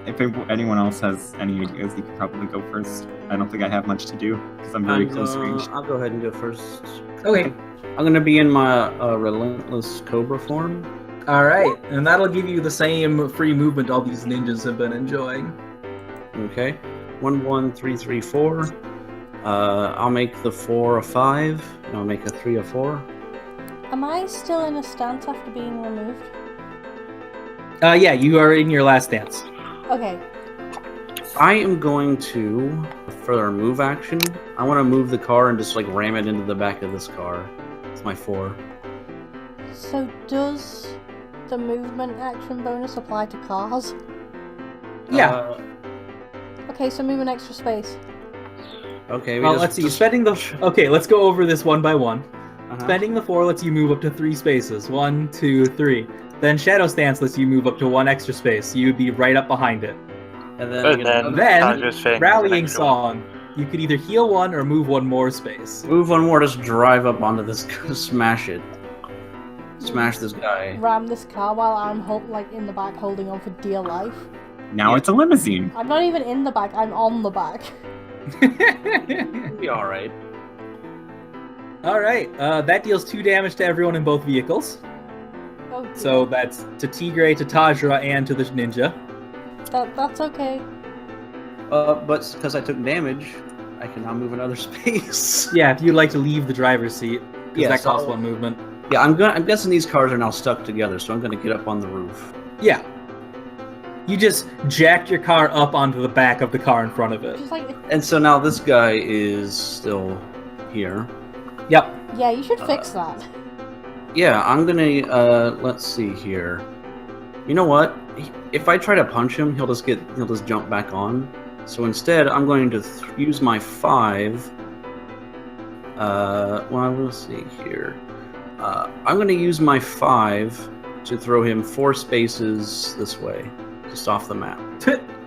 If anyone else has any ideas, you could probably go first. I don't think I have much to do, because I'm very close range. I'll go ahead and go first. Okay. I'm gonna be in my relentless cobra form. All right, and that'll give you the same free movement all these ninjas have been enjoying. Okay. 1, 1, 3, 3, 4. I'll make the 4 a 5, and I'll make a 3 a 4. Am I still in a stance after being removed? Yeah, you are in your last dance. Okay. I am going to, for our move action, I want to move the car and just like ram it into the back of this car. It's my 4. So does the movement action bonus apply to cars? Yeah. Okay, so move an extra space. Okay. Well, let's see. Spending the okay, let's go over this one by one. Uh-huh. Spending the 4 lets you move up to 3 spaces. 1, 2, 3. Then Shadow Stance lets you move up to 1 extra space. You would be right up behind it. And then, And Then Tandra's thing is an Rallying extra one. Song. You could either heal 1 or move 1 more space. move one more, just drive up onto this, smash it. Smash this guy. Ram this car while I'm in the back holding on for dear life. Now it's a limousine. I'm not even in the back, I'm on the back. Be alright. Alright, that deals 2 damage to everyone in both vehicles. Oh, dear. So that's to Tigre, to Tajra, and to the ninja. That's okay. But because I took damage, I can now move another space. Yeah, if you'd like to leave the driver's seat, because Yeah, that so- costs 1 movement. Yeah, I'm guessing these cars are now stuck together, so I'm gonna get up on the roof. Yeah. You just jacked your car up onto the back of the car in front of it. Just like, And so now this guy is still here. Yep. yeah, you should fix that. Yeah, I'm gonna let's see here. You know what? If I try to punch him, he'll just jump back on. So instead, I'm going to use my 5. Well, let's see here. I'm going to use my 5 to throw him 4 spaces this way, just off the map.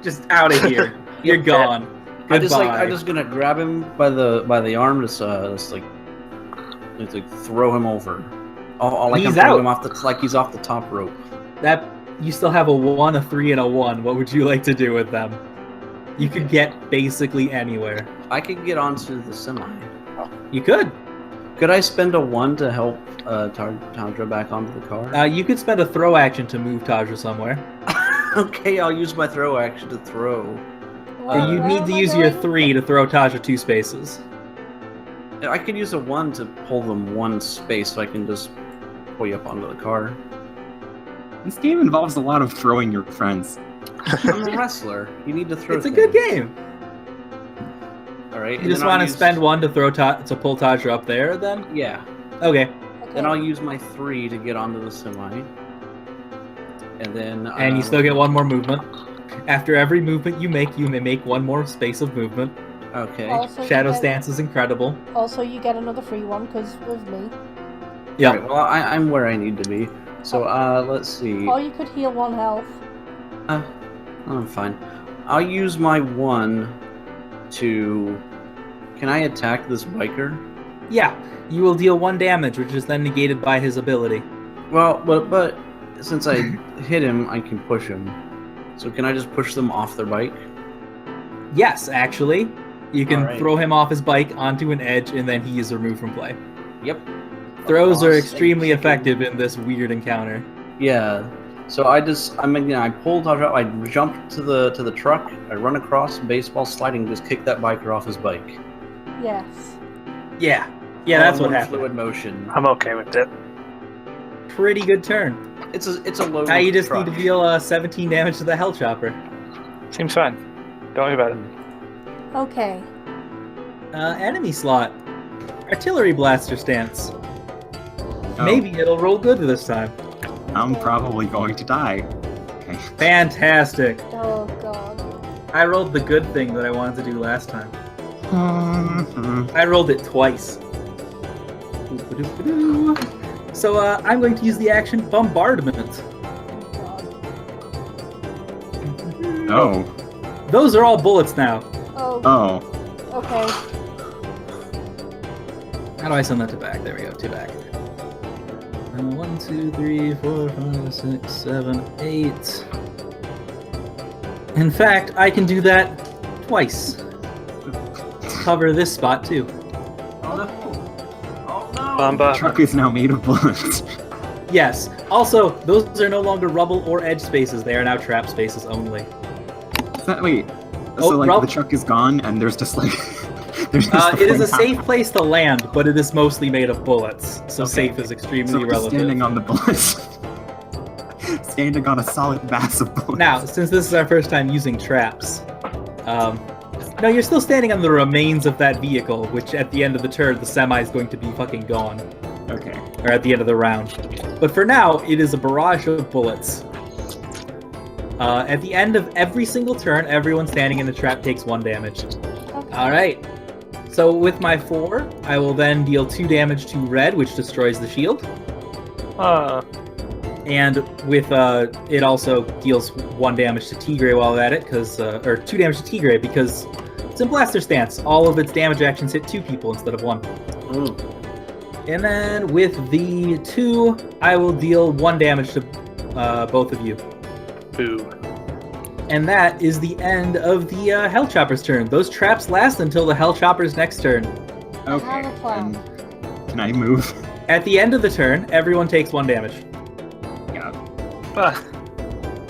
Just out of here. You're gone. I'm Goodbye. just gonna grab him by the arm, just throw him over. He's I'm throwing out. him like he's off the top rope. That you still have a 1, a 3, and a 1. What would you like to do with them? You could get basically anywhere. I could get onto the semi. You could. Could I spend a 1 to help Tandra back onto the car? You could spend a throw action to move Tajra somewhere. Okay, I'll use my throw action to throw. You Where need am to I use your going? 3 to throw Tajra 2 spaces. I could use a 1 to pull them 1 space, so I can just pull you up onto the car. This game involves a lot of throwing your friends. I'm a wrestler. You need to throw. It's a good game. All right. You just want to spend 1 to throw to pull Tajra up there, then? Yeah. Okay. Okay, Then I'll use my 3 to get onto the semi. And then... And you still get one more movement. After every movement you may make one more space of movement. Okay. Also, Shadow you get, Stance is incredible. Also, you get another free one because of me. Yeah. Right, well, I'm where I need to be. So, let's see. Or you could heal 1 health. I'm fine. I'll use my 1 to... Can I attack this biker? Yeah. You will deal 1 damage, which is then negated by his ability. Well, but since I hit him, I can push him. So can I just push them off their bike? Yes, actually. You can Alright. throw him off his bike onto an edge, and then he is removed from play. Yep. Throws are Across extremely and kick him. effective in this weird encounter. Yeah. So I pull Dodge out, I jump to the truck, I run across, baseball sliding, just kick that biker off his bike. Yes. Yeah. Yeah, All that's in what one happened. Fluid motion. I'm okay with it. Pretty good turn. It's a low. Now you just truck. need to deal 17 damage to the Hell Chopper. Seems fine. Don't worry about it. Okay. Enemy slot. Artillery Blaster Stance. Oh, Maybe it'll roll good this time. I'm probably going to die. Okay. Fantastic. Oh god. I rolled the good thing that I wanted to do last time. Mhm. I rolled it twice. So I'm going to use the action Bombardment. Oh god. Oh. Those are all bullets now. Oh. Oh. Okay. How do I send that to back? There we go, to back. 1, 2, 3, 4, 5, 6, 7, 8. In fact, I can do that twice. Cover this spot too. Oh no! Oh no! Bomba. The truck is now made of bullets. Yes. Also, those are no longer rubble or edge spaces. They are now trap spaces only. Wait. Oh, So like Rob- the truck is gone and there's just like there's just It is a flaming safe place to land, but it is mostly made of bullets. So Okay. safe is extremely So just relative. standing on the bullets. Standing on a solid mass of bullets. Now, since this is our first time using traps, no, you're still standing on the remains of that vehicle, which at the end of the turn, the semi is going to be fucking gone. Okay. Or at the end of the round. But for now, it is a barrage of bullets. At the end of every single turn, everyone standing in the trap takes 1 damage. Okay. Alright. So with my 4, I will then deal 2 damage to red, which destroys the shield. And with it also deals 1 damage to Tigray while at it, because or 2 damage to Tigray because it's in Blaster Stance. All of its damage actions hit 2 people instead of 1. And then with the 2, I will deal 1 damage to both of you. Boo. And that is the end of the Hell Chopper's turn. Those traps last until the Hell Chopper's next turn. Okay. have a plan. then can I move? At the end of the turn, everyone takes 1 damage. Yeah. Ah,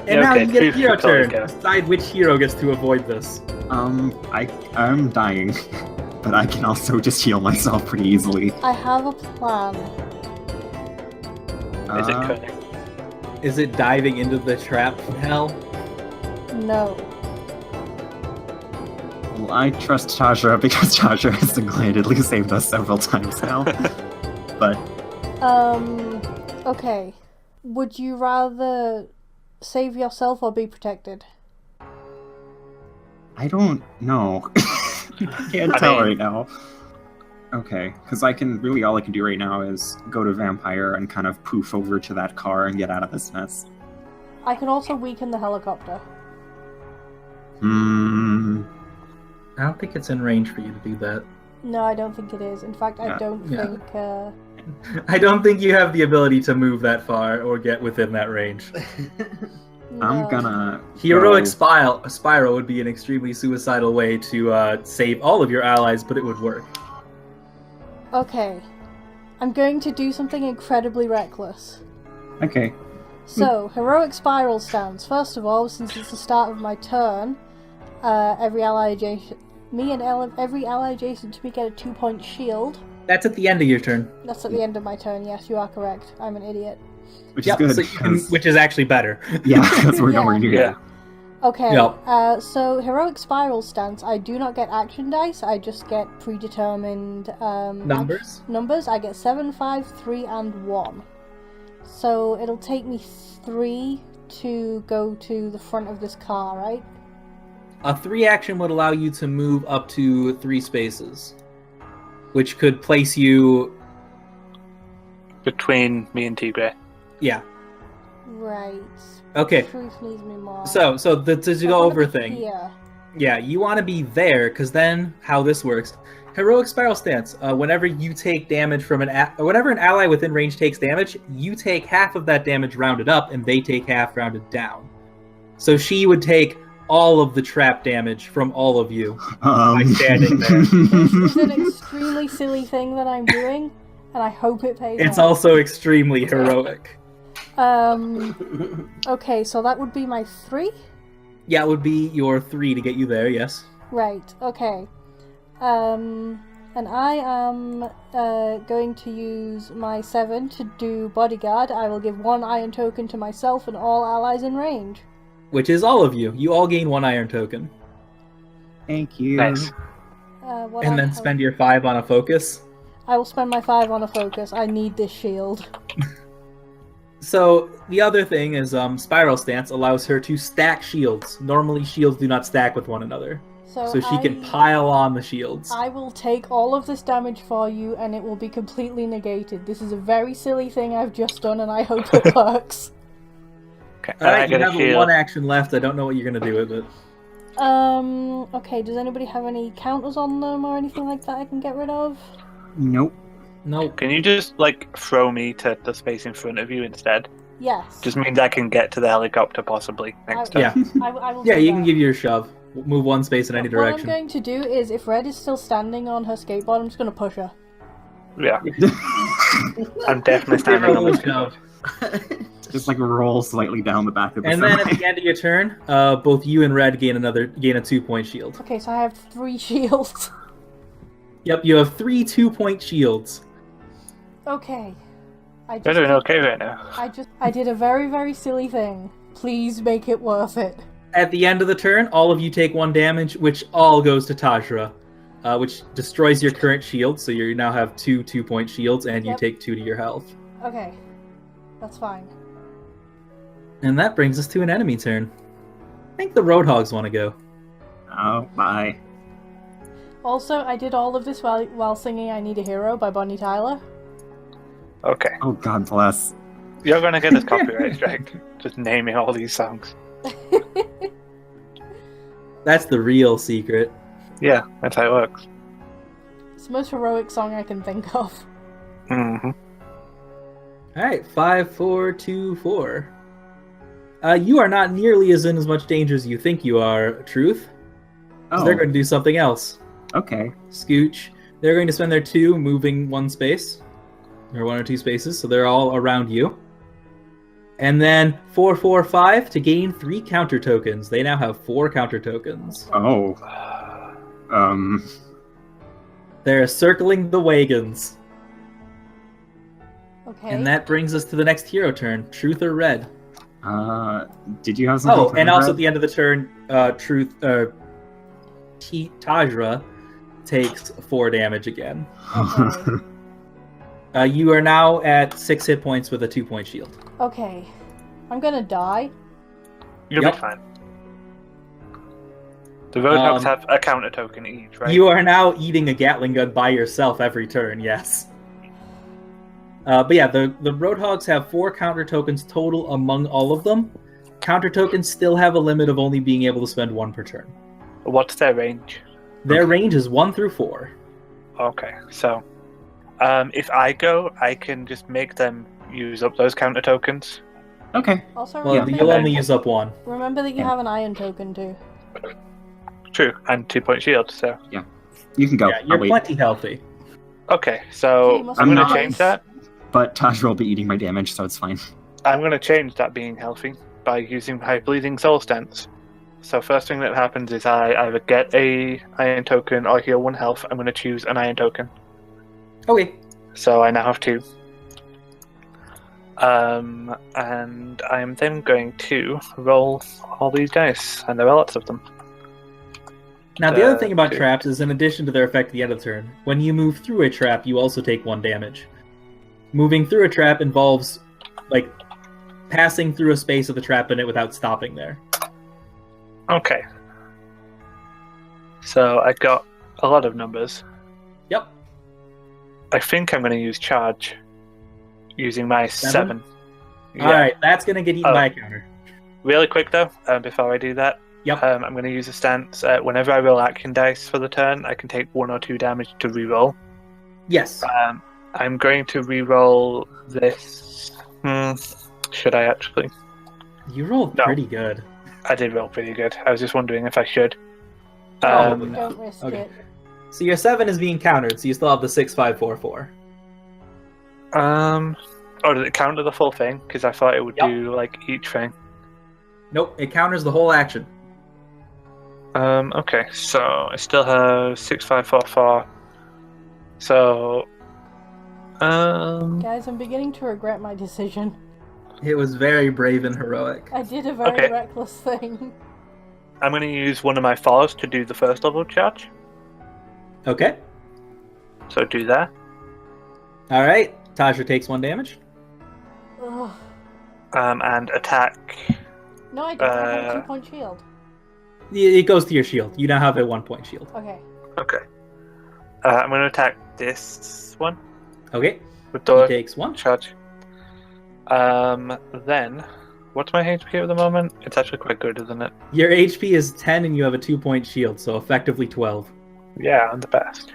And Yeah, now okay, you get a please hero totally turn. go. Decide which hero gets to avoid this. I'm dying, but I can also just heal myself pretty easily. I have a plan. is it Uh, cunning? Is it diving into the trap hell? No. Well, I trust Taja because Taja has single-handedly saved us several times now. But Okay. Would you rather save yourself or be protected? I don't know. I can't I tell mean- right now. Okay, because all I can do right now is go to Vampire and kind of poof over to that car and get out of this mess. I can also weaken the helicopter. Hmm. I don't think it's in range for you to do that. No, I don't think it is. In fact, I Yeah, don't yeah. think. I don't think you have the ability to move that far or get within that range. I'm no. gonna. Heroic go- Spyro would be an extremely suicidal way to save all of your allies, but it would work. Okay. I'm going to do something incredibly reckless. Okay. So, heroic spiral stance. First of all, since it's the start of my turn, every ally adjacent to me get a 2-point shield. That's at the end of your turn. That's at the end of my turn. Yes, you are correct. I'm an idiot. Which Yep, is good. so you can, 'cause- which is actually better. yeah, because we're Yeah. nowhere near Yeah. Okay, Yep. So Heroic Spiral Stance, I do not get action dice, I just get predetermined Numbers? numbers. I get 7, 5, 3, and 1. So it'll take me 3 to go to the front of this car, right? A 3 action would allow you to move up to 3 spaces, which could place you... Between me and Tigray. Yeah. Right. Okay. Truth needs me more. So to I go wanna over be thing. Here. Yeah, you want to be there, because then how this works. Heroic Spiral Stance. Whenever you take damage from whenever an ally within range takes damage, you take half of that damage rounded up, and they take half rounded down. So she would take all of the trap damage from all of you by standing there. This is an extremely silly thing that I'm doing, and I hope it pays It's off. also extremely heroic. Okay, so that would be my 3? Yeah, it would be your 3 to get you there, yes. Right, okay. And I am going to use my 7 to do Bodyguard. I will give 1 iron token to myself and all allies in range. Which is all of you. You all gain 1 iron token. Thank you. Nice. And then spend your 5 on a focus. I will spend my 5 on a focus. I need this shield. So, the other thing is Spiral Stance allows her to stack shields. Normally, shields do not stack with one another. So she can pile on the shields. I will take all of this damage for you, and it will be completely negated. This is a very silly thing I've just done, and I hope it works. Okay. Alright, you I got have a shield. 1 action left. I don't know what you're going to do with it. Okay, does anybody have any counters on them or anything like that I can get rid of? Nope. Nope. Can you just, throw me to the space in front of you instead? Yes. Just means I can get to the helicopter possibly next time. Yeah. I will Yeah, do you that. can give you a shove. Move 1 space in any What direction. I'm going to do is, if Red is still standing on her skateboard, I'm just going to push her. Yeah. I'm definitely Give her standing a on little this. shove. Just roll slightly down the back of the And then semi. at the end of your turn, both you and Red gain a 2-point shield. Okay, so I have 3 shields. Yep, you have 3 2-point shields. Okay. You're doing okay right now. I did a very, very silly thing. Please make it worth it. At the end of the turn, all of you take 1 damage, which all goes to Tajra, which destroys your current shield, so you now have 2 2-point shields, and you Yep. take 2 to your health. Okay. That's fine. And that brings us to an enemy turn. I think the Roadhogs want to go. Oh, bye. Also, I did all of this while singing I Need a Hero by Bonnie Tyler. Okay. Oh, God bless. You're gonna get this copyright strike. Just naming all these songs. That's the real secret. Yeah, that's how it works. It's the most heroic song I can think of. Mm-hmm. Alright, 5, 4, 2, 4. You are not nearly in as much danger as you think you are, Truth. 'Cause Oh, they're going to do something else. okay. Scooch. They're going to spend their 2 moving 1 space. Or 1 or 2 spaces, so they're all around you. And then 4, 4, 5 to gain 3 counter tokens. They now have 4 counter tokens. Oh. They're circling the wagons. Okay. And that brings us to the next hero turn. Truth or Red? Did you have something? Oh, for and me, also Brad? at the end of the turn, Tajra takes 4 damage again. Okay. You are now at 6 hit points with a 2-point shield. Okay. I'm gonna die. You'll Yep. be fine. The Roadhogs have a counter token each, right? You are now eating a Gatling gun by yourself every turn, yes. But yeah, the Roadhogs have 4 counter tokens total among all of them. Counter tokens still have a limit of only being able to spend 1 per turn. What's their range? Their range is 1 through 4. Okay, so if I go, I can just make them use up those counter tokens. Okay. Also, Well, remember, you'll only use up 1. remember that you have an iron token too. True, and 2-point shield. So You can go. Yeah, I'll you're wait. plenty healthy. okay, You so must I'm be gonna nice. change that. But Taj will be eating my damage, so it's fine. I'm gonna change that being healthy by using my bleeding soul stance. So first thing that happens is I either get a iron token or heal 1 health. I'm gonna choose an iron token. Okay. So I now have 2. And I am then going to roll all these dice, and there are lots of them. Now, the other thing about Two. traps is, in addition to their effect at the end of the turn, when you move through a trap, you also take 1 damage. Moving through a trap involves, like, passing through a space of the trap in it without stopping there. Okay. So I got a lot of numbers. Yep. I think I'm going to use charge using my 7. Yeah. Alright, that's going to get eaten by a counter. Really quick though, before I do that, Yep. I'm going to use a stance. Whenever I roll action dice for the turn, I can take 1 or 2 damage to reroll. Yes. I'm going to reroll this. Should I actually? You rolled No. pretty good. I did roll pretty good. I was just wondering if I should. Probably Don't risk Okay. it. So your 7 is being countered, so you still have the 6, 5, 4, 4. Oh, did it counter the full thing? Because I thought it would Yep. do like each thing. Nope, it counters the whole action. Okay, so I still have 6, 5, 4, 4. So, Guys, I'm beginning to regret my decision. It was very brave and heroic. I did a very Okay. reckless thing. I'm going to use one of my fours to do the first level charge. Okay. So do that. Alright, Tasha takes 1 damage. Ugh. And attack. No, I don't have a 2-point shield. It goes to your shield. You now have a 1-point shield. Okay. Okay. I'm going to attack this one Okay, with he the takes 1. charge. Then, what's my HP at the moment? It's actually quite good, isn't it? Your HP is 10 and you have a 2-point shield, so effectively 12. Yeah, I'm the best.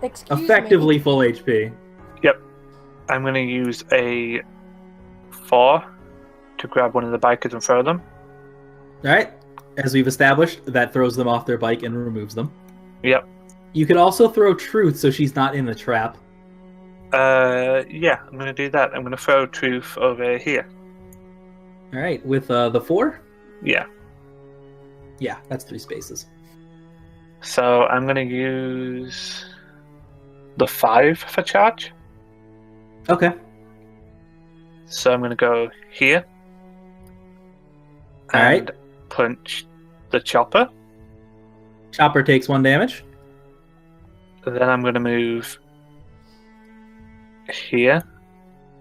Excuse Effectively me. full HP. I'm going to use a 4 to grab one of the bikers and throw them. Alright, as we've established, that throws them off their bike and removes them. Yep. You could also throw Truth so she's not in the trap. Yeah, I'm going to do that. I'm going to throw Truth over here. Alright, with the 4? Yeah. Yeah, that's 3 spaces. So I'm going to use the 5 for charge. Okay. So I'm going to go here. Alright. And punch the chopper. Chopper takes 1 damage. Then I'm going to move here.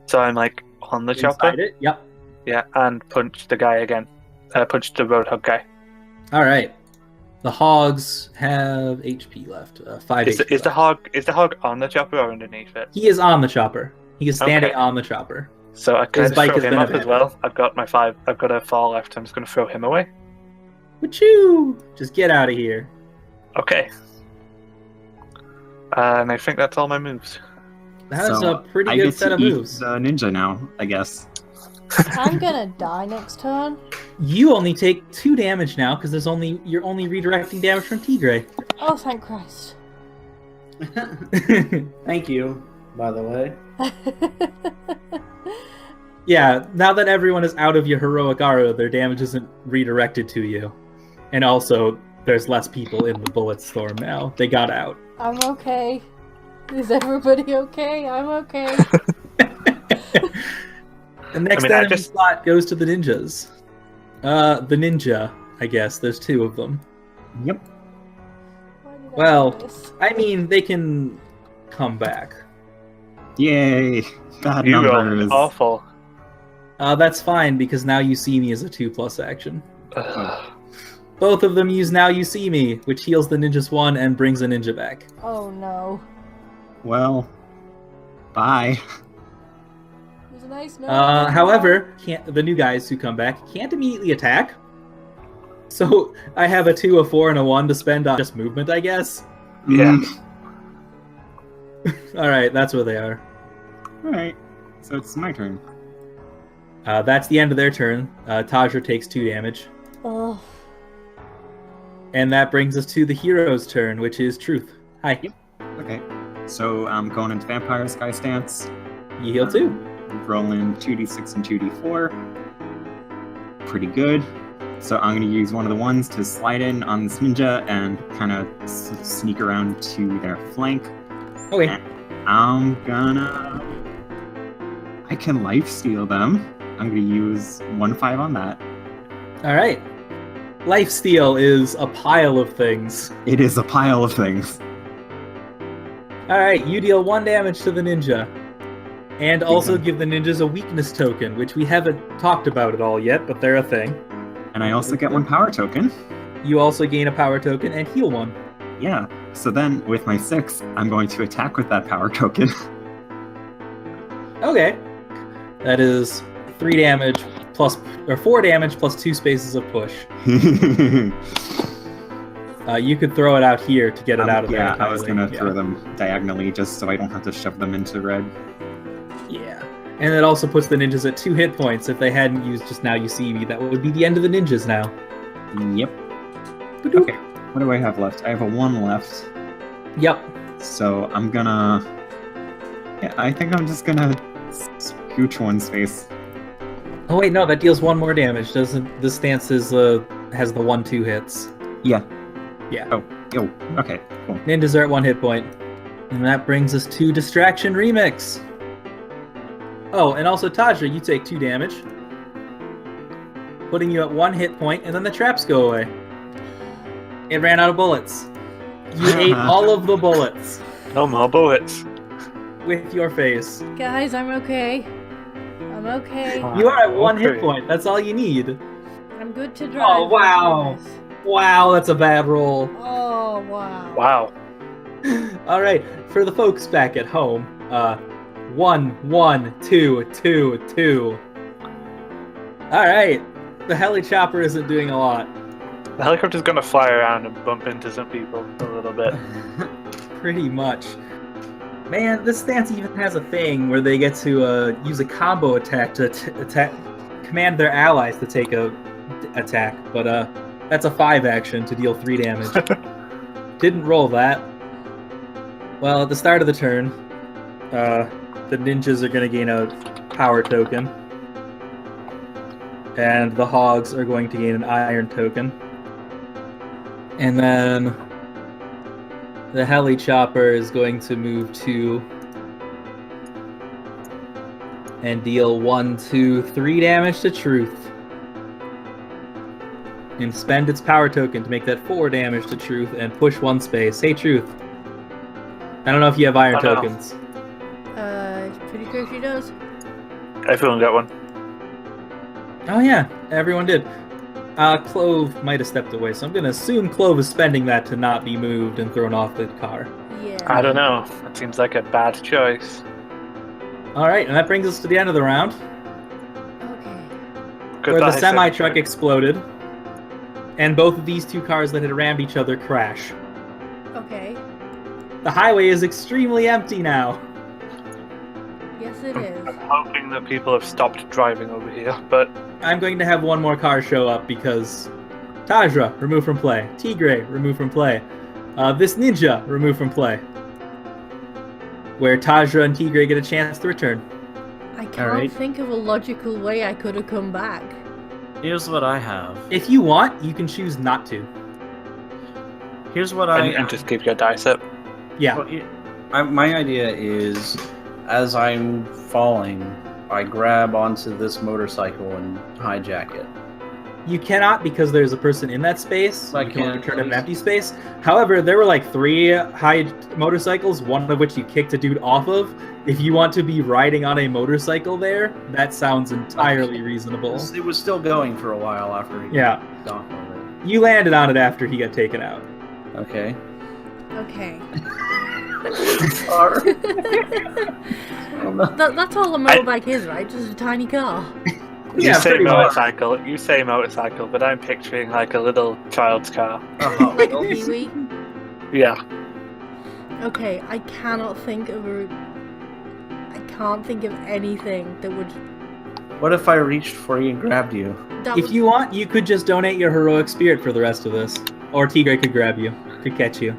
So I'm like on the chopper. Inside it. Yep. Yeah, and punch the guy again. Punch the roadhog guy. Alright. The hogs have HP left. 5 Is HP the left. hog on the chopper or underneath it? He is on the chopper. He is standing Okay. on the chopper. So I can His just bike throw has him been up as abandoned. well. I've got my 5. I've got a 4 left. I'm just going to throw him away. Wachoo! Just get out of here. Okay. And I think that's all my moves. That is So, a pretty I good get set to of eat moves. the ninja now, I guess. I'm gonna die next turn. You only take 2 damage now because you're only redirecting damage from Tigray. Oh, thank Christ. Thank you, by the way. Yeah, now that everyone is out of your heroic aura, their damage isn't redirected to you. And also, there's less people in the bullet storm now. They got out. I'm okay. Is everybody okay? I'm okay. The next enemy slot goes to the ninjas. The ninja, I guess. There's 2 of them. Yep. Why did I Well, do this? I mean, they can come back. Yay! Bad You rolled numbers. awful. That's fine, because now you see me as a 2+ action. Ugh. Both of them use Now You See Me, which heals the ninjas 1 and brings a ninja back. Oh no. Well, bye. It was a nice note. However, the new guys who come back can't immediately attack. So I have a 2, a 4, and a 1 to spend on just movement, I guess. Yeah. Alright, that's where they are. Alright, so it's my turn. That's the end of their turn. Tajra takes 2 damage. Ugh. And that brings us to the hero's turn, which is Truth. Hi. Yep. Okay, so I'm going into Vampire Sky Stance. You heal 2. Rolling 2d6 and 2d4. Pretty good. So I'm going to use one of the ones to slide in on this ninja and kind of sneak around to their flank. Okay. And I'm gonna... I can lifesteal them. I'm going to use 1/5 on that. All right. Lifesteal is a pile of things. It is a pile of things. All right, you deal 1 damage to the ninja. And also give the ninjas a weakness token, which we haven't talked about at all yet, but they're a thing. And I also get 1 power token. You also gain a power token and heal 1. Yeah. So then, with my 6, I'm going to attack with that power token. Okay. That is 3 damage plus, or 4 damage plus 2 spaces of push. You could throw it out here to get it out of there. Yeah, I was going to throw them diagonally just so I don't have to shove them into red. Yeah. And it also puts the ninjas at 2 hit points. If they hadn't used Just Now You See Me, that would be the end of the ninjas now. Yep. Okay, what do I have left? I have a 1 left. Yep. So I'm gonna... Yeah, I think I'm just gonna scooch 1's face. Oh wait, no, that deals 1 more damage. Doesn't this stance is has the 1/2 hits? Yeah. Yeah. Oh, okay, cool. Ninjas are at 1 hit point. And that brings us to Distraction Remix. Oh, and also Tajra, you take 2 damage. Putting you at 1 hit point, and then the traps go away. It ran out of bullets. You ate all of the bullets No more bullets. with your face. Guys, I'm okay. I'm okay. You are at 1 hit Okay. point. That's all you need. I'm good to drive. Oh, wow. I promise. Wow, that's a bad roll. Oh, wow. Wow. All right, for the folks back at home, 1, 1, 2, 2, 2. All right, the heli chopper isn't doing a lot. The helicopter's gonna fly around and bump into some people a little bit. Pretty much. Man, this stance even has a thing where they get to use a combo attack to command their allies to take a attack, but that's a 5 action to deal 3 damage. Didn't roll that. Well, at the start of the turn, the ninjas are going to gain a power token, and the hogs are going to gain an iron token. And then the heli chopper is going to move 2 and deal 1, 2, 3 damage to Truth. And spend its power token to make that 4 damage to Truth and push 1 space. Hey, Truth. I don't know if you have iron I know. tokens. Pretty sure she does. Everyone got one. Oh yeah, everyone did. Clove might have stepped away, so I'm going to assume Clove is spending that to not be moved and thrown off the car. Yeah. I don't know. That seems like a bad choice. Alright, and that brings us to the end of the round, Okay. Goodbye, where the semi-truck Secretary. exploded, and both of these 2 cars that had rammed each other crash. Okay. The highway is extremely empty now. Yes, it is. I'm hoping that people have stopped driving over here, but I'm going to have 1 more car show up because Tajra, removed from play. Tigre, removed from play. This ninja, removed from play. Where Tajra and Tigre get a chance to return. I can't Alright. think of a logical way I could have come back. Here's what I have. If you want, you can choose not to. Here's what and just keep your dice up. Yeah. My idea is, as I'm falling, I grab onto this motorcycle and hijack it. You cannot because there's a person in that space. I You can only can't, turn it an please. empty space. However, there were like 3 high motorcycles, one of which you kicked a dude off of. If you want to be riding on a motorcycle there, that sounds entirely reasonable. It was still going for a while after he Yeah. got off of it. You landed on it after he got taken out. Okay. Okay. Sorry. That's all a motorbike is, right? Just a tiny car. You Yeah, say pretty much. motorcycle, you say motorcycle, but I'm picturing like a little child's car. Like a Pee-wee. Yeah. Okay, I cannot think of anything that would... What if I reached for you and grabbed you? That If would... you want, you could just donate your heroic spirit for the rest of this. Or Tigre could grab you, could catch you.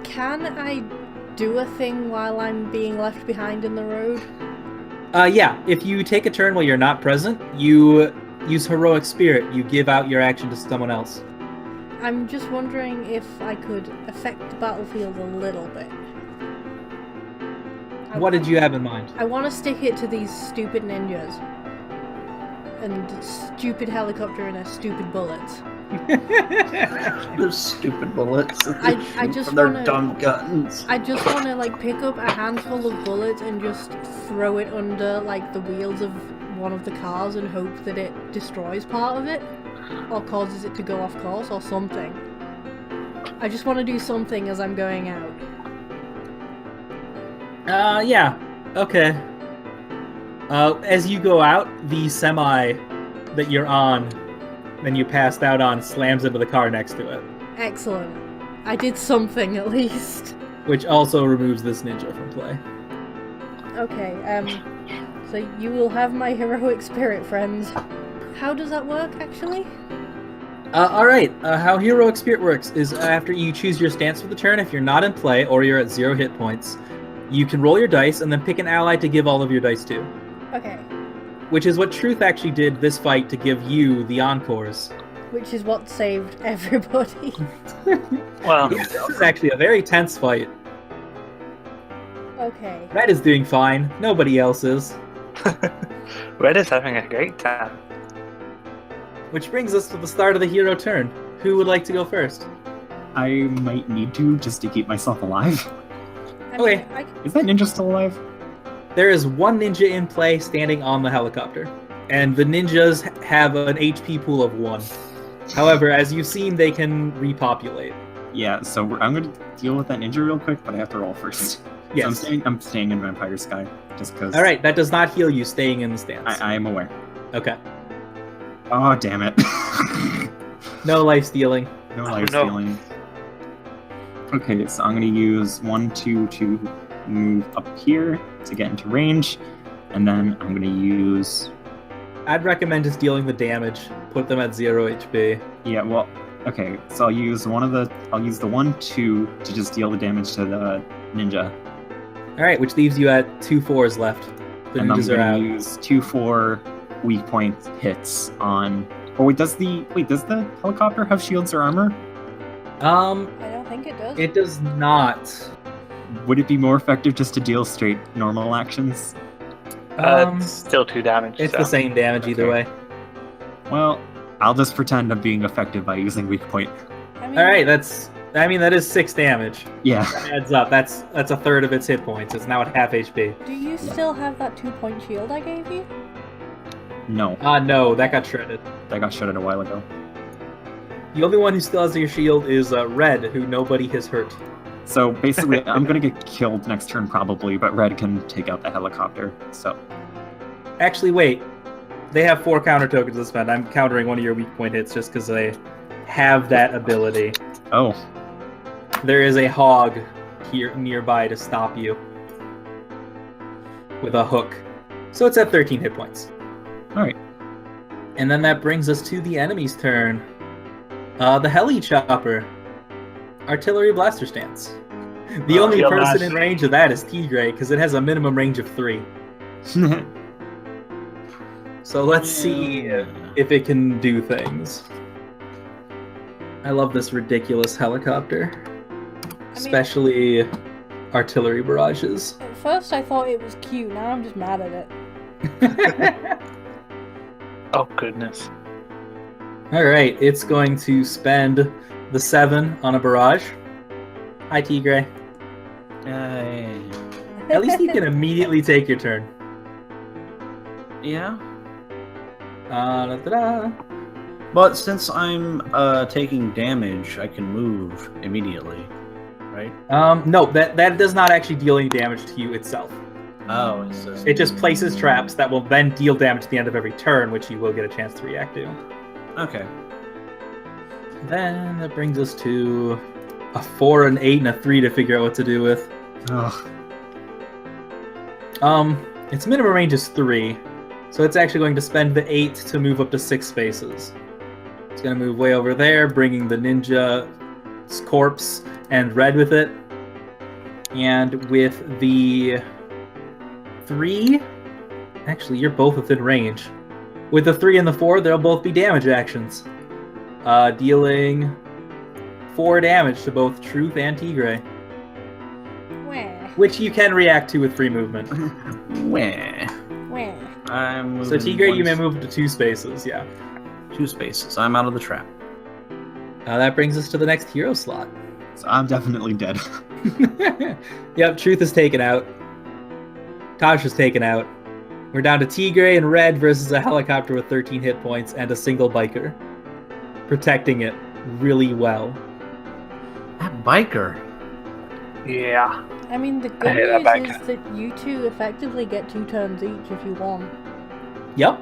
Can I do a thing while I'm being left behind in the road? Yeah, if you take a turn while you're not present, you use heroic spirit. You give out your action to someone else. I'm just wondering if I could affect the battlefield a little bit. What did you have in mind? I want to stick it to these stupid ninjas. And stupid helicopter and their stupid bullets. Those stupid bullets. I just from their wanna- dumb guns. I just want to like pick up a handful of bullets and just throw it under like the wheels of one of the cars and hope that it destroys part of it or causes it to go off course or something. I just want to do something as I'm going out. Yeah. Okay. As you go out, the semi that you're on, and you passed out on, slams into the car next to it. Excellent. I did something at least. Which also removes this ninja from play. Okay, so you will have my heroic spirit, friends. How does that work, actually? Alright, how Heroic Spirit works is after you choose your stance for the turn, if you're not in play or you're at 0 hit points, you can roll your dice and then pick an ally to give all of your dice to. Okay. Which is what Truth actually did this fight to give you the encores. Which is what saved everybody. Well, This is actually a very tense fight. Okay. Red is doing fine, nobody else is. Red is having a great time. Which brings us to the start of the hero turn. Who would like to go first? I might need to just to keep myself alive. I Okay. mean, Is that ninja still alive? There is one ninja in play standing on the helicopter, and the ninjas have an HP pool of 1. However, as you've seen, they can repopulate. Yeah, so I'm going to deal with that ninja real quick, but I have to roll first. Yes. So I'm staying in Vampire Sky, just because Alright, that does not heal you staying in the stance. I am aware. Okay. Oh, damn it. No life stealing. No life no. stealing. Okay, so I'm going to use 1, 2 to move up here to get into range, and then I'm going to use... I'd recommend just dealing the damage. Put them at 0 HP. Yeah, well, okay, so I'll use the 1, 2 to just deal the damage to the ninja. Alright, which leaves you at 2 4s left. The And I'm ninjas are going out. to use 2, 4 weak point hits on... Oh, wait, does the helicopter have shields or armor? I don't think it does. It does not. Would it be more effective just to deal straight normal actions? It's still 2 damage. It's so. the same damage either way. Well, I'll just pretend I'm being effective by using weak point. I mean, Alright, that is 6 damage. Yeah. That adds up. That's a third of its hit points. It's now at half HP. do you still have that 2-point shield I gave you? No, No, that got shredded. that got shredded a while ago. The only one who still has your shield is Red, who nobody has hurt. So basically, I'm gonna get killed next turn probably, but Red can take out the helicopter. So Actually, wait. They have 4 counter tokens to spend. I'm countering one of your weak point hits just because they have that ability. oh, There is a hog here nearby to stop you with a hook. So it's at 13 hit points. all right. And then that brings us to the enemy's turn. The heli chopper. Artillery blaster stance. The only Field person mash. in range of that is Tigray, because it has a minimum range of 3. So let's see if it can do things. I love this ridiculous helicopter. Especially artillery barrages. At first I thought it was cute, now I'm just mad at it. Oh, goodness. Alright, it's going to spend the 7 on a barrage. Hi, Tigray. At least you can immediately take your turn. Yeah. Da-da-da. But since I'm taking damage, I can move immediately, right? No, that does not actually deal any damage to you itself. Oh, it says... It just places traps that will then deal damage at the end of every turn, which you will get a chance to react to. Okay. Then that brings us to a 4, an 8, and a 3 to figure out what to do with. Ugh. Its minimum range is 3, so it's actually going to spend the 8 to move up to 6 spaces. It's going to move way over there, bringing the ninja's corpse and Red with it. And with the 3... Actually, you're both within range. With the 3 and the 4, they'll both be damage actions. Dealing 4 damage to both Truth and Tigray. Where? which you can react to with free movement. Wah. Wah. I'm So moving Tigray, you may one- move to 2 spaces, yeah. 2 spaces. I'm out of the trap. That brings us to the next hero slot. So I'm definitely dead. Yep, Truth is taken out. Taj is taken out. We're down to Tigray and Red versus a helicopter with 13 hit points and a single biker. Protecting it really well. That biker. Yeah. I mean, the I good hate that news bank. is that you two effectively get 2 turns each if you want. Yep.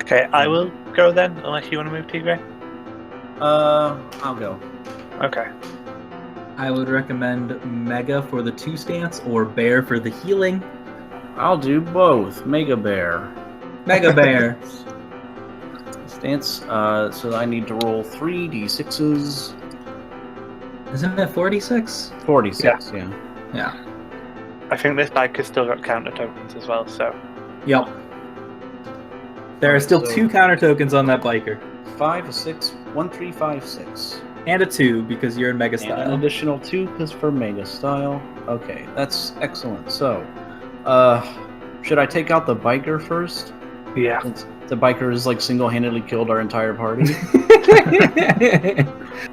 Okay, I will go then, unless you want to move Tigray. I'll go. Okay. I would recommend Mega for the 2 stance or Bear for the healing. I'll do both. Mega Bear. Mega Bear. Stance. So I need to roll 3 d6s. Isn't it 46? 46. Yeah. Yeah. I think this bike has still got counter tokens as well, so. Yep. There are still So- 2 counter tokens on that biker. 5, 6, 1, 3, 5, 6. And a 2 because you're in Mega And an style. additional 2 because for Mega Style. Okay, that's excellent. So, should I take out the biker first? Yeah. Since the biker has like single-handedly killed our entire party.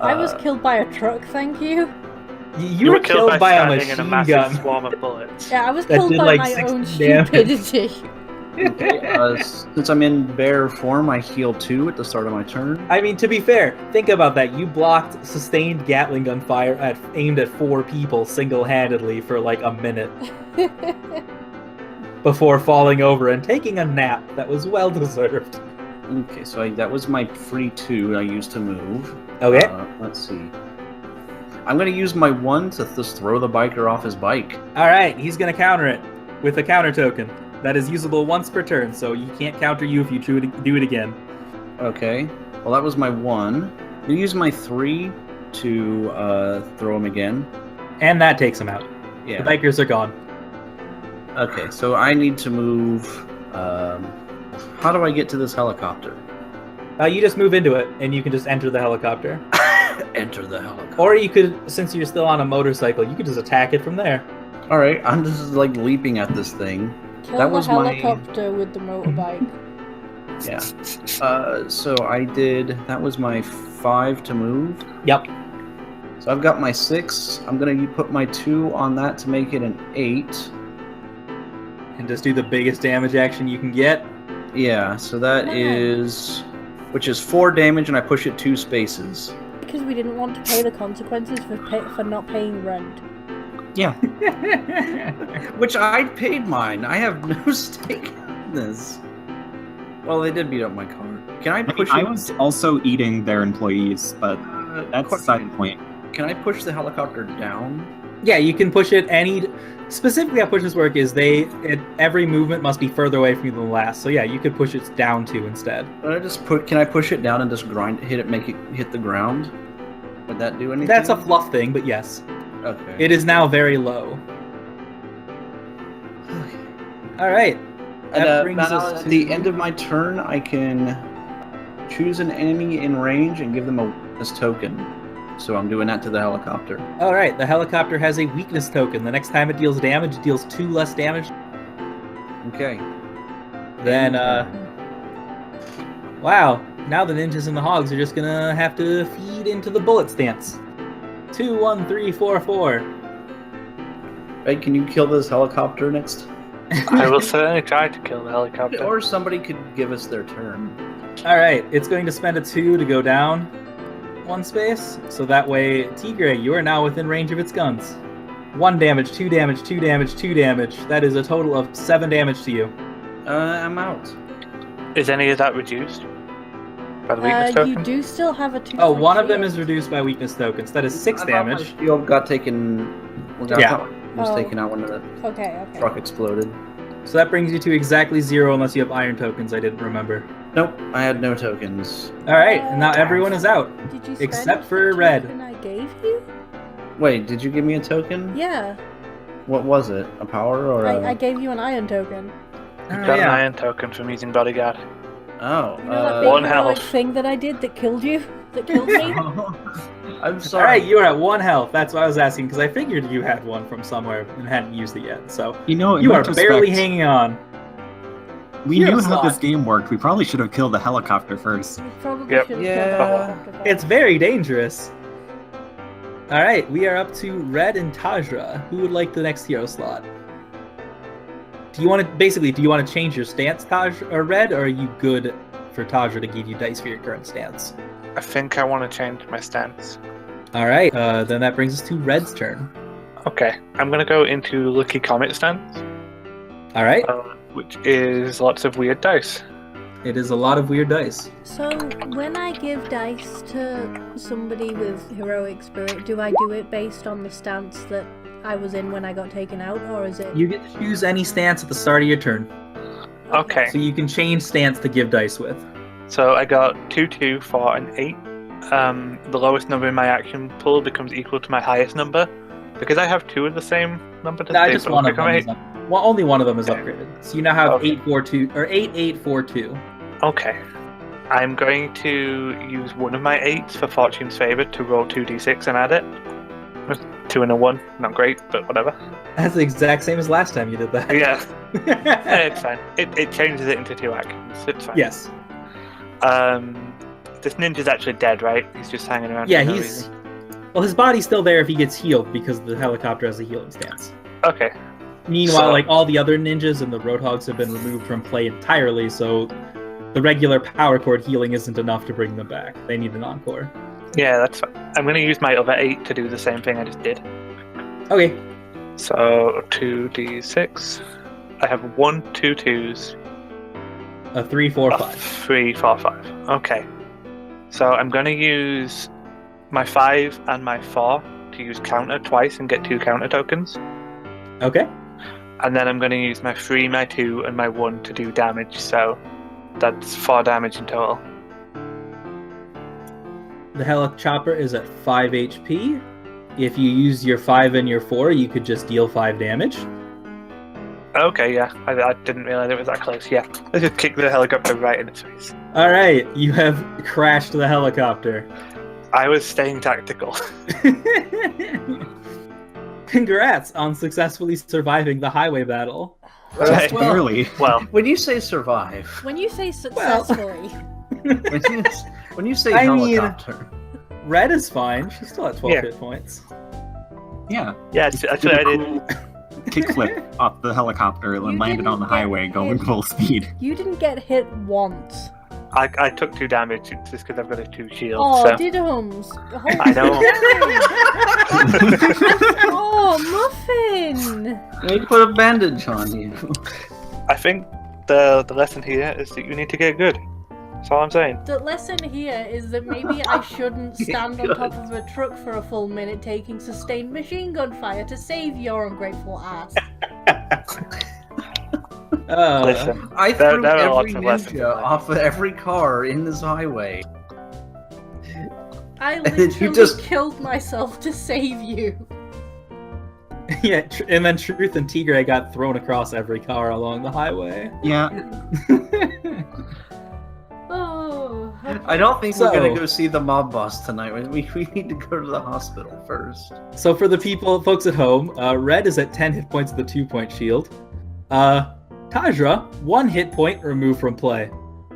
I was killed by a truck, thank you. You were killed by a standing in a machine massive gun. swarm of bullets. Yeah, I was That killed did, by like, my 60 own damage. stupidity. Okay, since I'm in bear form, I heal 2 at the start of my turn. I mean, to be fair, think about that. You blocked sustained Gatling gun fire aimed at 4 people single-handedly for like a minute before falling over and taking a nap that was well deserved. Okay, so that was my free 2 I used to move. Okay. Let's see. I'm gonna use my 1 to just throw the biker off his bike. All right, he's gonna counter it with a counter token that is usable once per turn, so you can't counter you if you do it again. Okay. Well, that was my 1. I'm gonna use my 3 to throw him again. And that takes him out. Yeah. The bikers are gone. Okay, so I need to move. How do I get to this helicopter? You just move into it, and you can just enter the helicopter. Enter the helicopter. Or you could, since you're still on a motorcycle, you could just attack it from there. All right, I'm just like leaping at this thing. Kill That the was my- helicopter with the motorbike. Yeah. So I did. That was my 5 to move. Yep. So I've got my 6. I'm gonna put my 2 on that to make it an 8. And just do the biggest damage action you can get. Yeah. So that Nice. is, which is 4 damage, and I push it 2 spaces. Because we didn't want to pay the consequences for not paying rent. Yeah. Which I paid mine. I have no stake in this. Well, they did beat up my car. Can I push I it? was also eating their employees, but that's a side point. Can I push the helicopter down? Yeah, you can push it any. Specifically, how pushes work is every movement must be further away from you than the last. So yeah, you could push it down 2 instead. Can I push it down and just make it hit the ground? Would that do anything? That's a fluff thing, but yes, Okay. it is now very low. All right. And That brings now us at to the end of my turn, I can choose an enemy in range and give them a weakness token. So I'm doing that to the helicopter. All right. The helicopter has a weakness token. The next time it deals damage, it deals 2 less damage. Okay. Then, wow. Now the ninjas and the hogs are just gonna have to feed into the bullet stance. 2, 1, 3, 4, 4. Hey, can you kill this helicopter next? I will certainly try to kill the helicopter. Or somebody could give us their turn. All right. It's going to spend a 2 to go down 1 space. So that way, Tigray, you are now within range of its guns. 1 damage, 2 damage, 2 damage, 2 damage. That is a total of 7 damage to you. I'm out. Is any of that reduced by the weakness You token? do still have a 2. Oh, one of them is reduced by weakness tokens. That is 6 I thought my damage. shield got taken. Yeah. Was Oh. taken out when the Okay. truck exploded. So that brings you to exactly 0 unless you have iron tokens. I didn't remember. Nope, I had no tokens. All right, and now everyone is out. Did you spend Except the for Red. token I gave you? Wait, did you give me a token? Yeah, What was it? A power or a... I gave you an iron token. Oh, Got an yeah. iron token from using bodyguard. Oh, You know that One big heroic health. thing that I did that killed you? that killed me? I'm All sorry. right, you are at 1 health. That's what I was asking because I figured you had one from somewhere and hadn't used it yet. So You know, in you are retrospect, barely hanging on. we Hero knew how slot. this game worked. We probably should have killed the helicopter first. We probably Yep. should have Yeah. killed the helicopter first. It's very dangerous. All right, we are up to Red and Tajra. Who would like the next hero slot? Do you want to change your stance, Taj or Red, or are you good for Tajra to give you dice for your current stance? I think I want to change my stance. All right, then that brings us to Red's turn. Okay, I'm going to go into Lucky Comet stance, All right, which is lots of weird dice. it is a lot of weird dice. So, when I give dice to somebody with heroic spirit, do I do it based on the stance that I was in when I got taken out, or is it... You get to choose any stance at the start of your turn, Okay, so you can change stance to give dice with. so I got 2, 2, 4, and 8. The lowest number in my action pool becomes equal to my highest number. Because I have 2 of the same number, does No, they just both one of become them. 8? Is well, only one of them is Okay. upgraded. So you now have Okay. 842 or 8842. Okay. I'm going to use one of my 8s for Fortune's Favor to roll 2d6 and add it. 2 and a 1, not great, but whatever. That's the exact same as last time you did that. Yeah, it's fine. It changes it into 2 actions. It's fine. Yes. This ninja's actually dead, right? He's just hanging around. Yeah, for no he's. reason. Well, his body's still there if he gets healed because the helicopter has a healing stance. Okay. Meanwhile, So- like all the other ninjas and the Roadhogs have been removed from play entirely, so the regular power cord healing isn't enough to bring them back. They need an encore. Yeah, that's fine. I'm going to use my other 8 to do the same thing I just did. Okay. So 2d6. I have 1, 2 2s. A 3, 4, a 5. 3, 4, 5. Okay. So I'm going to use my 5 and my 4 to use counter twice and get 2 counter tokens. Okay. And then I'm going to use my 3, my 2, and my 1 to do damage. So that's 4 damage in total. The Helichopper is at 5 HP. If you use your 5 and your 4, you could just deal 5 damage. Okay, yeah. I didn't realize it was that close. Yeah. Let's just kick the helicopter right in its face. Alright, you have crashed the helicopter. I was staying tactical. Congrats on successfully surviving the highway battle. Just Well- barely. Well, When you say survive, When you say successfully, when you say I mean- helicopter, Red is fine. She's still at 12 Yeah. hit points. Yeah. yeah, actually I did. Kickflip off the helicopter and You landed didn't on the get highway going hit. full speed. you didn't get hit once. I took 2 damage just because I've got a 2 shield. Oh, so. didums. I know. Oh, Muffin! they put a bandage on you. I think the lesson here is that you need to get good. That's all I'm saying. The lesson here is that maybe I shouldn't stand on top of a truck for a full minute taking sustained machine gun fire to save your ungrateful ass. Listen, I There- threw there are every lots of lessons in ninja life. off of every car in this highway. I then you literally just- killed myself to save you. Yeah, and then Truth and Tigre got thrown across every car along the highway. Yeah. Oh. I don't think So- we're gonna go see the mob boss tonight. We need to go to the hospital first. So for the folks at home, Red is at 10 hit points with a 2-point shield. Tajra, 1 hit point removed from play.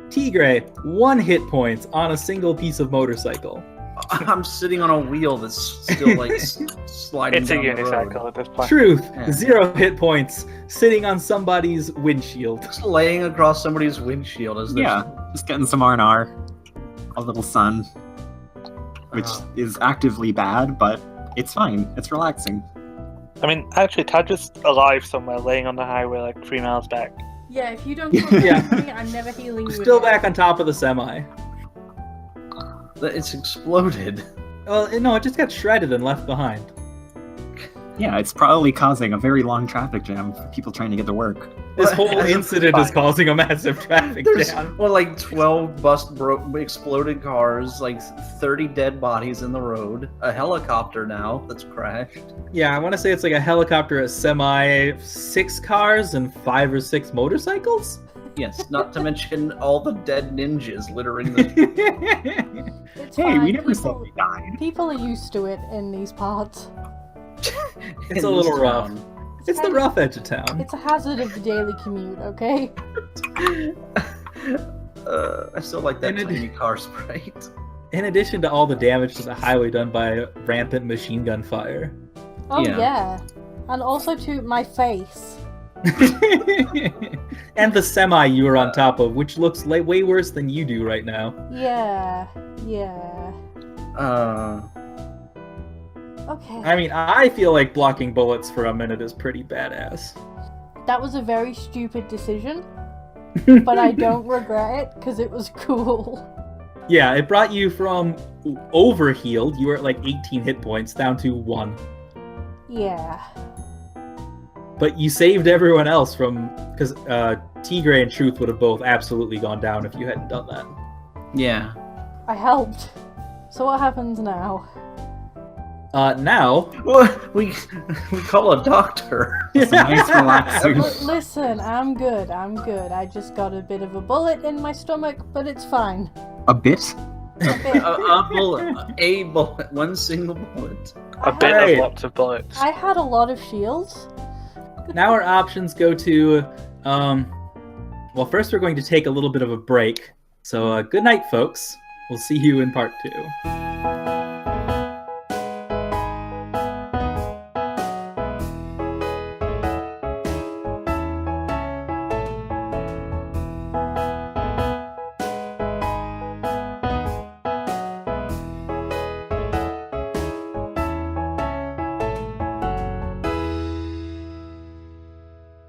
Tigre, 1 hit point on a single piece of motorcycle. I'm sitting on a wheel that's still like sliding it's a down the road. unicycle at this point. Truth, Yeah. 0 hit points, sitting on somebody's windshield. Just laying across somebody's windshield as they're Yeah. Just getting some R&R. A little sun. Which Ah. is actively bad, but it's fine. It's relaxing. I mean, actually, Tadra's alive somewhere, laying on the highway like 3 miles back. Yeah, if you don't come Yeah. back with me, I'm never healing you. Still again. back on top of the semi. It's exploded. Well, no, it just got shredded and left behind. Yeah, it's probably causing a very long traffic jam for people trying to get to work. This Well, whole as a incident is fine. causing a massive traffic There's jam. like 12 exploded cars, like 30 dead bodies in the road, a helicopter now that's crashed. Yeah, I want to say it's like a helicopter, a semi, 6 cars, and 5 or 6 motorcycles? Yes, not to mention all the dead ninjas littering the. It's Hey, fine. we never said people, we died. people are used to it in these parts. It's a little rough. It's the rough edge of town. It's a hazard of the daily commute, okay? I still like that And it- tiny car sprite. In addition to all the damage to the highway done by rampant machine gun fire. Oh Yeah. yeah. And also to my face. And the semi you were on top of, which looks way worse than you do right now. Yeah. Okay. I mean, I feel like blocking bullets for a minute is pretty badass. That was a very stupid decision, but I don't regret it because it was cool. Yeah, it brought you from overhealed, you were at like 18 hit points, down to 1. Yeah. But you saved everyone else from... Because Tigray and Truth would have both absolutely gone down if you hadn't done that. Yeah. I helped. So what happens now? Now... Well, we call a doctor. It's a nice relaxing. Listen, I'm good. I just got a bit of a bullet in my stomach, but it's fine. A bit? A bit. A bullet, one single bullet. A bit Right. of lots of bullets. I had a lot of shields. Now our options go to... well, first we're going to take a little bit of a break. So good night, folks. We'll see you in part 2.